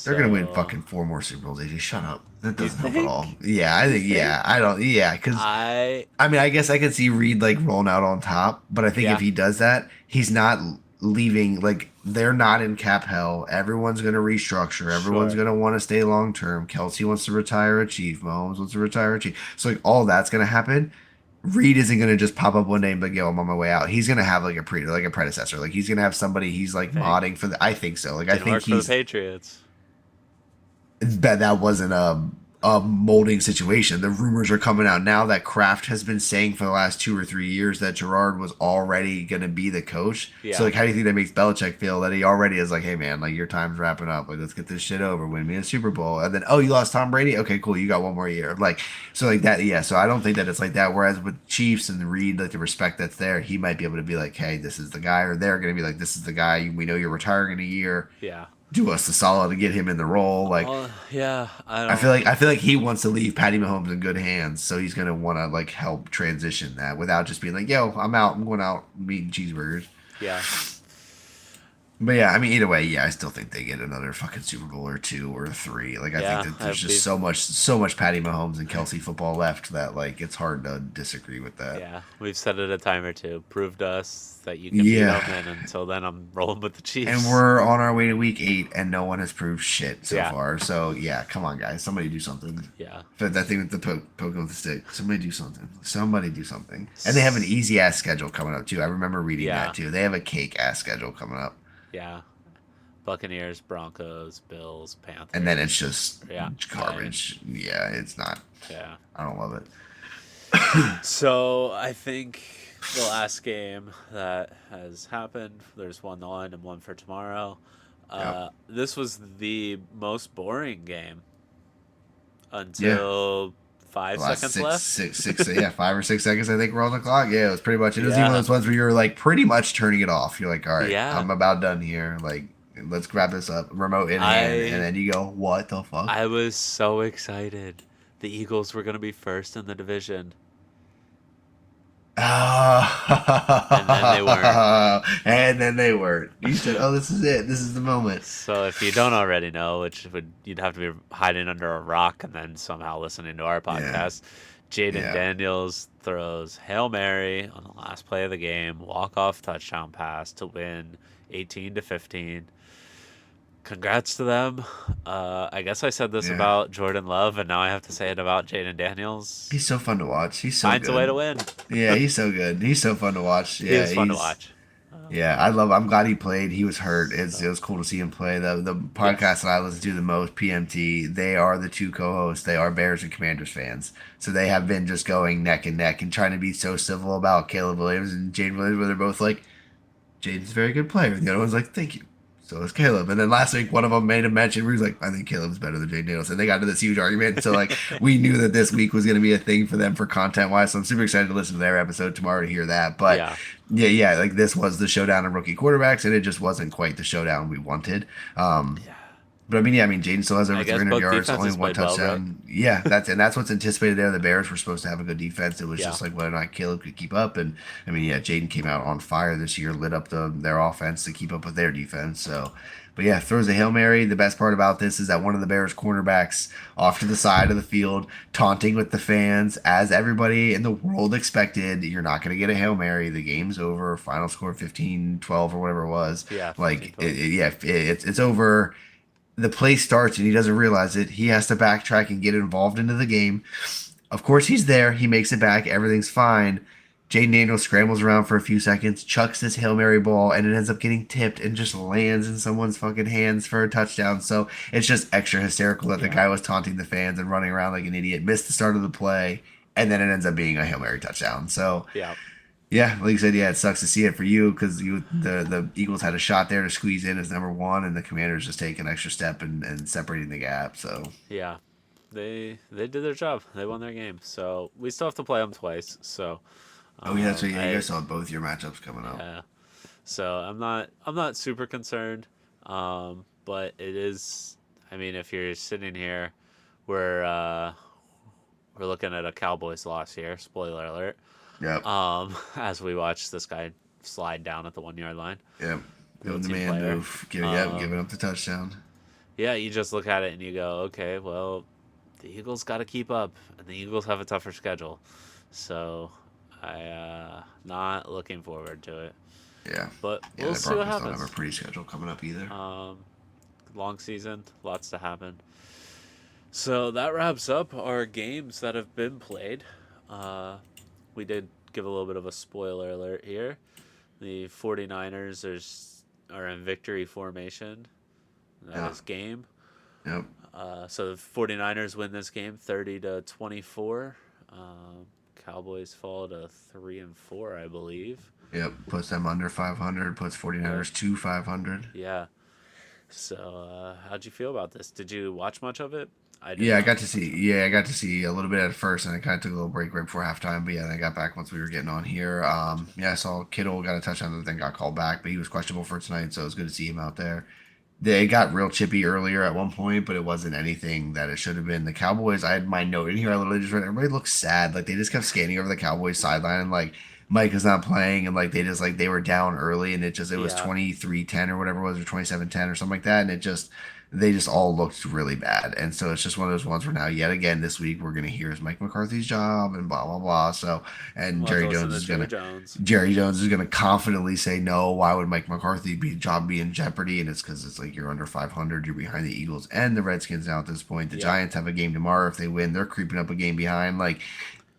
they're gonna win so fucking 4 more Super Bowls. AJ, shut up. That you doesn't help at all. think? Yeah, I You think think? yeah. I don't. Yeah, because I I mean, I guess I could see Reed like rolling out on top, but I think if yeah, he does that, he's not leaving. Like they're not in cap hell. Everyone's gonna restructure. Everyone's sure. gonna want to stay long term. Kelsey wants to retire a Chief. Mahomes wants to retire a Chief. So like all that's gonna happen. Reed isn't gonna just pop up one day and be like, "Yo, I'm on my way out." He's gonna have like a predecessor. Like he's gonna have somebody he's You like think? modding for the. I think so. Like I Didn't think work for the he's Patriots. that wasn't a molding situation. The rumors are coming out now that Kraft has been saying for the last 2 or 3 years that Gerard was already going to be the coach. So, Yeah. like, how do you think that makes Belichick feel that he already is like, hey, man, like, your time's wrapping up. Like, let's get this shit over. Win me a Super Bowl. And then, oh, you lost Tom Brady? Okay, cool. You got one more year. Like, so, like, that, yeah. So, I don't think that it's like that. Whereas with Chiefs and Reed, like, the respect that's there, he might be able to be like, hey, this is the guy. Or they're going to be like, this is the guy. We know you're retiring in a year. Yeah. Do us the solid to get him in the role. Like, Yeah. I feel like he wants to leave Patty Mahomes in good hands, so he's gonna want to like help transition that without just being like, "Yo, I'm out. I'm going out I'm eating cheeseburgers." Yeah. But yeah, I mean, either way, yeah, I still think they get another fucking Super Bowl or two or three. Like, I think Yeah. that I there's just we've so much Patty Mahomes and Kelsey football left that like it's hard to disagree with that. Yeah, we've said it a time or two. Prove to us that you can beat Yeah, them, and until then, I'm rolling with the and Chiefs. we're on our way to week 8, and no one has proved shit so Yeah, far. So yeah, come on, guys, somebody do something. yeah. But that thing with the poking with the stick. Somebody do something. Somebody do something. And they have an easy ass schedule coming up too. I remember reading Yeah, that too. They have a cake ass schedule coming up, yeah. Buccaneers, Broncos, Bills, and then it's Panthers. just Yeah, garbage. Yeah, it's not. yeah. I don't love it. So I think the last game that has happened, there's one on and one for tomorrow. Yep. This was the most boring game Yeah. until The five last seconds left. yeah, 5 or 6 seconds. I think we're on the clock. Yeah, it was pretty much. It was even one of Yeah, those ones where you're like pretty much turning it off. You're like, all right, yeah. I'm about done here. Like, let's grab this up, remote in hand, and I then you go, what the fuck? I was so excited. The Eagles were going to be first in the division, and then they weren't. Oh, and then they weren't. You said, "Oh, this is it. This is the moment." So if you don't already know, which would you'd have to be hiding under a rock and then somehow listening to our Yeah, podcast, Jaden yeah, Daniels throws Hail Mary on the last play of the game, walk-off touchdown pass to win 18-15. Congrats to them. I guess I said this yeah. about Jordan Love, and now I have to say it about Jaden Daniels. He's so fun to watch. He's so Finds a way to good. win. Yeah, he's so good. He's so fun to watch. He Yeah, is fun to he's. watch. Yeah, I love. I'm glad he played. He was hurt. It was cool to see him play. The Yes. podcast that I listen to the most, PMT. They are the two co-hosts. They are Bears and Commanders fans, so they have been just going neck and neck and trying to be so civil about Caleb Williams and Jaden Williams, where they're both like, Jaden's a very good player. The other one's like, thank you. So it's Caleb. And then last week, one of them made a mention where he was like, I think Caleb's better than Jay Daniels. And they got into this huge argument. So, like, we knew that this week was going to be a thing for them for content wise. So I'm super excited to listen to their episode tomorrow to hear that. But Yeah, yeah, like this was the showdown of rookie quarterbacks, and it just wasn't quite the showdown we wanted. Um, yeah. but I mean, yeah, I mean, Jaden still has I over guess 300 both yards, only defenses one played well, right? touchdown. Yeah, that's what's anticipated there. The Bears were supposed to have a good defense. It was Yeah, just like whether or not Caleb could keep up. And I mean, yeah, Jaden came out on fire this year, lit up their offense to keep up with their defense. So, but yeah, throws a Hail Mary. The best part about this is that one of the Bears cornerbacks off to the side of the field, taunting with the fans, as everybody in the world expected. You're not going to get a Hail Mary. The game's over. Final score 15-12 or whatever it was. yeah, Like, 15-12. yeah, it's over. The play starts and he doesn't realize it. He has to backtrack and get involved into the game. Of course, he's there. He makes it back. Everything's fine. Jaden Daniels scrambles around for a few seconds, chucks this Hail Mary ball, and it ends up getting tipped and just lands in someone's fucking hands for a touchdown. So it's just extra hysterical that the Yeah, guy was taunting the fans and running around like an idiot, missed the start of the play, and then it ends up being a Hail Mary touchdown. So yeah, yeah, like you said, yeah, it sucks to see it for you because the Eagles had a shot there to squeeze in as number one, and the Commanders just take an extra step and separating the gap. So, yeah. They did their job. They won their game. So we still have to play them twice. So oh yeah, so yeah, you I guys saw both your matchups coming up. yeah. So I'm not super concerned. But it is. I mean, if you're sitting here, we're uh, we're looking at a Cowboys loss here. Spoiler alert. Yep, As we watch this guy slide down at the 1 yard line, yep, the doing the team man player. move. Um, Giving up the touchdown. yeah, you just look at it and you go, okay, well, the Eagles got to keep up, and the Eagles have a tougher schedule, so I not looking forward to it. Yeah, But yeah, we'll the see what Broncos don't have a happens. pretty schedule coming up either. Um, Long season, lots to happen. So that wraps up our games that have been played. Uh, we did give a little bit of a spoiler alert here. The 49ers are in victory formation. That Yeah, is game. yep, So the 49ers win this game 30-24. Cowboys fall to 3-4, I believe. yep. Puts them under 500. Puts Yep. 49ers to 500. Yeah. So how'd you feel about this? Did you watch much of it? I did Yeah, I not. got to see. Yeah, I got to see a little bit at first, and I kind of took a little break right before halftime. But yeah, then I got back once we were getting on here. Yeah, I saw Kittle got a touchdown, then got called back, but he was questionable for tonight, so it was good to see him out there. They got real chippy earlier at one point, but it wasn't anything that it should have been. The Cowboys, I had my note in here. I literally just read. Everybody looks sad. Like they just kept scanning over the Cowboys sideline, and like Mike is not playing, and like they just like they were down early, and it was Yeah. 23-10 or whatever it was, or 27-10 or something like that, and it just they just all looked really bad. And so it's just one of those ones where now yet again this week we're gonna hear is Mike McCarthy's job and blah blah blah. So and We'll have to listen to Jerry Jones. Jerry Jones is gonna confidently say no. Why would Mike McCarthy be job be in jeopardy? And it's because it's like you're under 500, you're behind the Eagles and the Redskins now at this point. The Yeah. Giants have a game tomorrow. If they win, they're creeping up a game behind. Like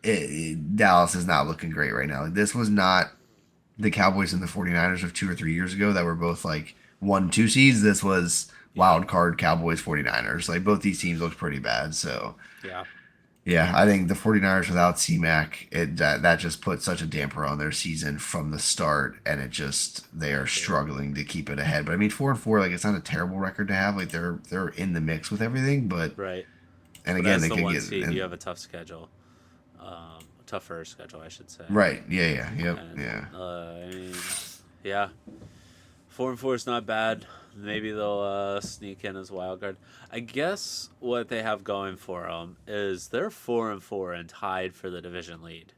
Dallas is not looking great right now. Like, this was not the Cowboys and the 49ers of 2 or 3 years ago that were both like 1-2 seeds. This was Yeah. wild card Cowboys 49ers. Like both these teams looked pretty bad. So Yeah. yeah, I think the 49ers without C-Mac, that just put such a damper on their season from the start, and it just they are It did. struggling to keep it ahead. But I mean, 4-4, like it's not a terrible record to have. Like they're in the mix with everything, but Right. and But again as they the could one get seed, you have a tough schedule. A tougher schedule, I should say. right. Yeah, yeah, yep, And yeah. I mean, yeah, 4-4 is not bad. Maybe they'll sneak in as wild card. I guess what they have going for them is they're 4-4 and tied for the division lead.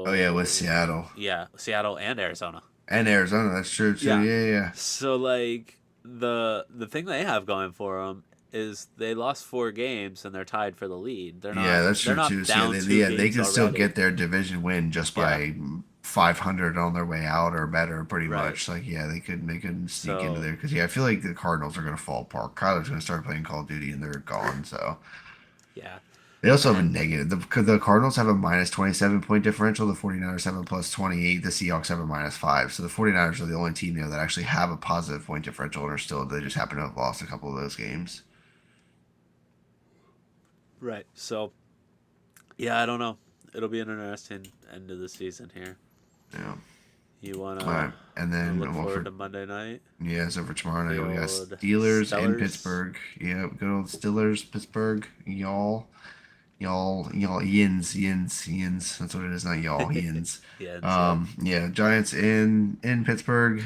Oh yeah, with So Seattle yeah, Seattle and Arizona. and Arizona. That's true too. Yeah. Yeah, yeah, yeah. So like the thing they have going for them is they lost 4 games and they're tied for the lead. They're Yeah, not that's they're true too. not So yeah, down two they games can still already. get their division win just Yeah. by 500 on their way out or better, pretty Right. much. Like yeah, they could sneak into So there because yeah, I feel like the Cardinals are gonna fall apart. Kyler's gonna start playing Call of Duty and they're gone. So yeah. they also have a And negative. The Cardinals have a minus 27 point differential. The 49ers have a plus 28. The Seahawks have a minus 5. So the 49ers are the only team there that actually have a positive point differential and are still they just happen to have lost a couple of those games. right. So yeah, I don't know. It'll be an interesting end of the season here. Yeah. You All right, and wanna then look well forward for to Monday night? yeah, so for tomorrow The night we got old Steelers in Stellars. Pittsburgh. Yeah, good old Steelers, Pittsburgh. Y'all, yins. That's what it is, not y'all, yins. Yens, yep. Yeah, Giants in Pittsburgh.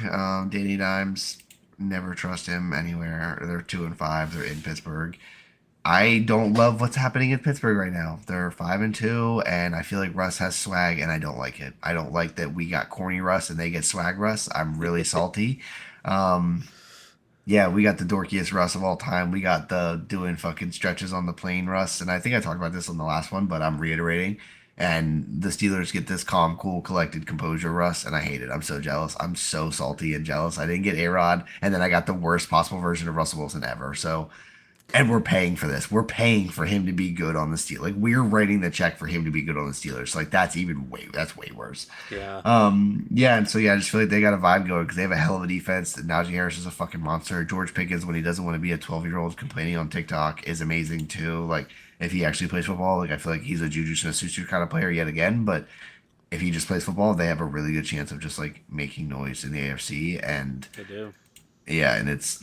Danny Dimes, never trust him anywhere. They're 2-5. They're in Pittsburgh. I don't love what's happening in Pittsburgh right now. They're 5-2, and I feel like Russ has swag, and I don't like it. I don't like that we got corny Russ and they get swag Russ. I'm really salty. Um, yeah, we got the dorkiest Russ of all time. We got the doing fucking stretches on the plane Russ, and I think I talked about this on the last one, but I'm reiterating. And the Steelers get this calm, cool, collected composure Russ, and I hate it. I'm so jealous. I'm so salty and jealous. I didn't get A Rod, and then I got the worst possible version of Russell Wilson ever. So and we're paying for this. We're paying for him to be good on the Steelers. Like we're writing the check for him to be good on the Steelers. Like that's way worse. Yeah. Yeah, and so yeah, I just feel like they got a vibe going because they have a hell of a defense. Najee Harris is a fucking monster. George Pickens, when he doesn't want to be a 12-year-old complaining on TikTok, is amazing too. Like if he actually plays football, like I feel like he's a Juju Smith-Schuster kind of player yet again. But if he just plays football, they have a really good chance of just like making noise in the AFC. And They do. yeah, and as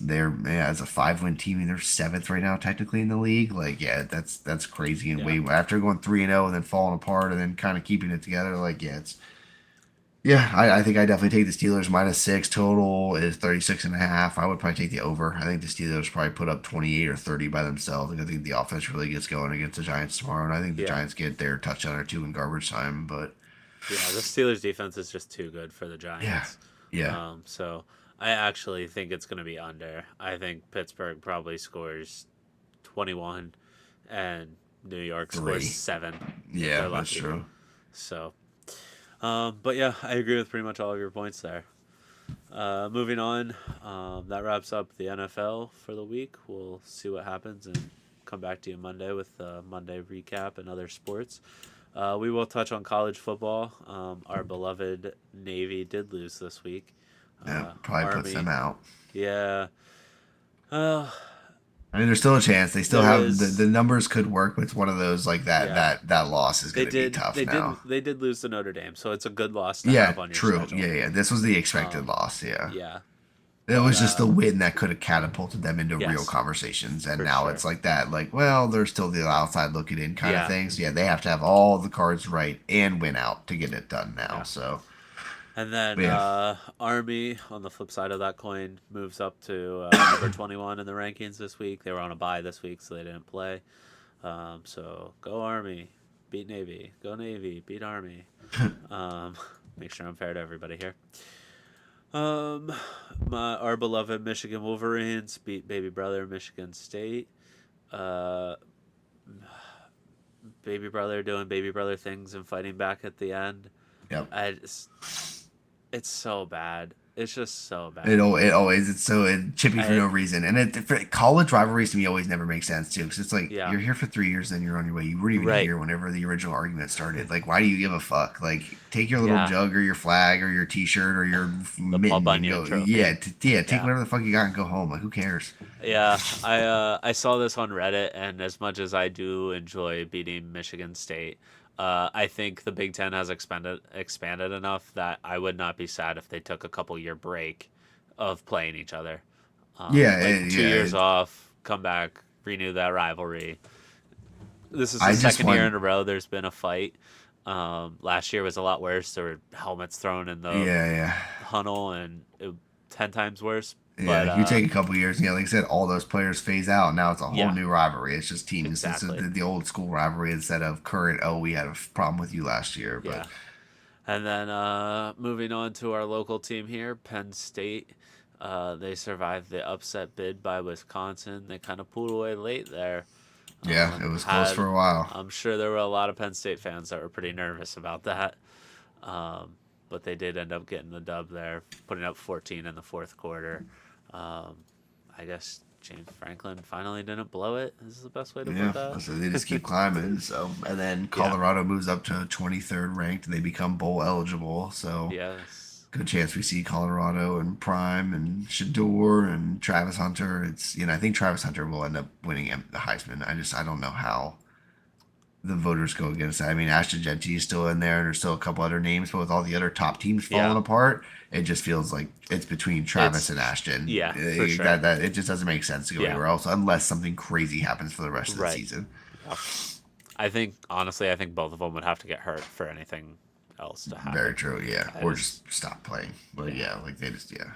a 5-win team, and they're seventh right now technically in the league. Like, yeah, that's crazy and Yeah. way after going 3-0 and then falling apart and then kind of keeping it together. Like, yeah, I think I definitely take the Steelers -6 total is 36.5. I would probably take the over. I think the Steelers probably put up 28 or 30 by themselves. Like, I think the offense really gets going against the Giants tomorrow, and I think the Yeah. Giants get their touchdown or two in garbage time. But Yeah, the Steelers defense is just too good for the yeah, Giants. yeah, So I actually think it's going to be under. I think Pittsburgh probably scores 21 and New York scores 3. 7 if Yeah, they're that's lucky. true. So, but yeah, I agree with pretty much all of your points there. Moving on, that wraps up the NFL for the week. We'll see what happens and come back to you Monday with a Monday recap and other sports. We will touch on college football. Our beloved Navy did lose this week. Yeah, probably puts them Army, out. yeah. Uh, I mean, there's still a chance. They still there have is, the numbers could work, but it's one of those like that yeah. that loss is going to be tough now. They did lose to Notre Dame, so it's a good loss to Yeah, have on your true. schedule. Yeah. This was the expected Um, loss. Yeah, yeah, it but was just the win that could have catapulted them into real yes, conversations, and for now sure. it's like that. Like, well, they're still the outside looking in kind of Yeah, things. Yeah, they have to have all the cards right and win out to get it done now. yeah. So, And then but yeah, Army, on the flip side of that coin, moves up to number 21 in the rankings this week. They were on a bye this week, so they didn't play. So go Army, beat Navy. Go Navy, beat Army. Um, make sure I'm fair to everybody here. Um, our beloved Michigan Wolverines beat baby brother Michigan State. Uh, baby brother doing baby brother things and fighting back at the end. yep. I just, it's so bad. It's just so It, bad. it always it's so chippy for I no reason, and for college rivalries to me always never make sense too, because it's like Yeah, you're here for 3 years, then you're on your way. You weren't even right. here whenever the original argument started. Like, why do you give a fuck? Like, take your little Yeah, jug or your flag or your T-shirt or your the Paul mitten and Bunyan go. Trophy. Yeah, take Yeah, whatever the fuck you got and go home. Like, who cares? yeah. I saw this on Reddit, and as much as I do enjoy beating Michigan State, I think the Big Ten has expanded enough that I would not be sad if they took a couple year break of playing each other. Yeah, Like 2 years yeah. off, come back, renew that rivalry. This is the I just second year want. in a row there's been a fight. Last year was a lot worse. There were helmets thrown in the Yeah, yeah. huddle, and 10 times worse. Yeah, But you take a couple years, yeah, like I said, all those players phase out. Now it's a whole yeah, new rivalry. It's just teams. It's exactly. the old school rivalry instead of current. Oh, we had a problem with you last year, but Yeah. And then moving on to our local team here, Penn State. They survived the upset bid by Wisconsin. They kind of pulled away late there. yeah, it was close Had for a while. I'm sure there were a lot of Penn State fans that were pretty nervous about that. Um, but they did end up getting the dub there, putting up 14 in the fourth quarter. Um, I guess James Franklin finally didn't blow it. This is the best way to put Yeah, that. so they just keep climbing. So, and then Yeah. Colorado moves up to 23rd ranked, and they become bowl eligible. So, Yes. good chance we see Colorado and Prime and Shador and Travis Hunter. It's I think Travis Hunter will end up winning the Heisman. I don't know how the voters go against that. I mean, Ashton Genty is still in there, and there's still a couple other names, but with all the other top teams falling Yeah. apart, it just feels like it's between Travis and Ashton. Yeah, for sure. That it just doesn't make sense to go Yeah. anywhere else unless something crazy happens for the rest of the Right. season. Yeah. I think honestly, I think both of them would have to get hurt for anything else to Very happen. true, yeah. I Or just just stop playing. But yeah. yeah, like they just yeah.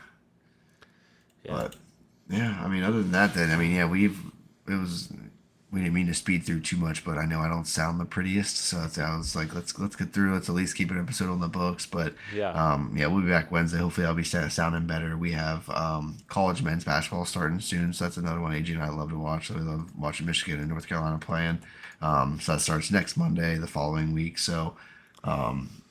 Yeah. But yeah, I mean, other than that, then I mean, yeah, it was we didn't mean to speed through too much, but I know I don't sound the prettiest, so I was like, let's get through. Let's at least keep an episode on the books. But Yeah. yeah, we'll be back Wednesday. Hopefully, I'll be sounding better. We have college men's basketball starting soon, so that's another one AJ and I love to watch. So we love watching Michigan and North Carolina playing. So that starts next Monday, the following week. So.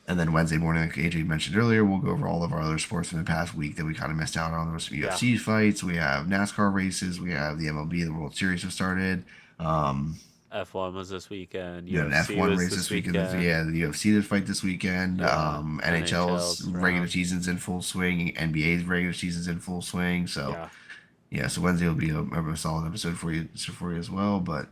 And then Wednesday morning, like AJ mentioned earlier, we'll go over all of our other sports from the past week that we kind of missed out on. There was some Yeah. UFC fights, we have NASCAR races, we have the MLB, the World Series have started. F1 was this weekend. You know, an UFC F1 was race this this weekend. weekend. Yeah, the UFC did fight this weekend. Yeah. NHL's NHL's regular around. season's in full swing. NBA's regular season's in full swing. So Yeah. yeah, so Wednesday will be a solid episode for you as well. But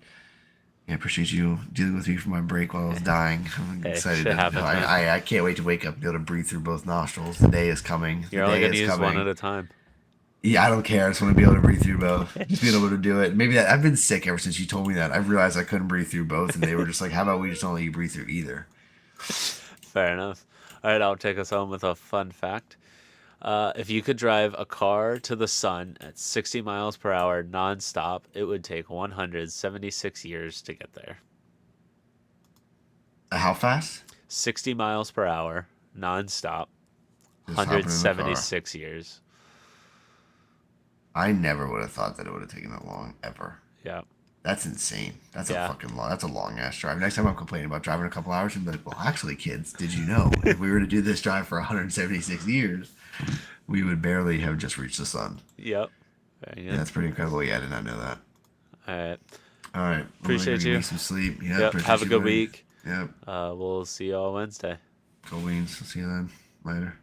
yeah, appreciate you dealing with me for my break while I was dying. I'm Hey, excited. shit happens, man. I can't wait to wake up and be able to breathe through both nostrils. The day is coming. You're The only day gonna is use one coming. at a time. Yeah, I don't care. I just want to be able to breathe through both. Just being able to do it. Maybe I've been sick ever since you told me that. I realized I couldn't breathe through both, and they were just like, "How about we just don't let you breathe through either?" Fair enough. All right, I'll take us home with a fun fact. If you could drive a car to the sun at 60 miles per hour nonstop, it would take 176 years to get there. How fast? 60 miles per hour nonstop, Just hopping in the car. 176 years. I never would have thought that it would have taken that long ever. Yeah. That's insane. That's a Yeah. fucking long. That's a long ass drive. Next time I'm complaining about driving a couple hours, I'm like, well, actually, kids, did you know if we were to do this drive for 176 years, we would barely have just reached the sun. Yep. Very Yeah, good. that's pretty incredible. Yeah, I did not know that. All right. All right, I'm gonna go Appreciate get you. me some sleep. Yeah, Yep. appreciate Have a you, good buddy. week. Yep. We'll see you all Wednesday. Go Wings. See you then. Later.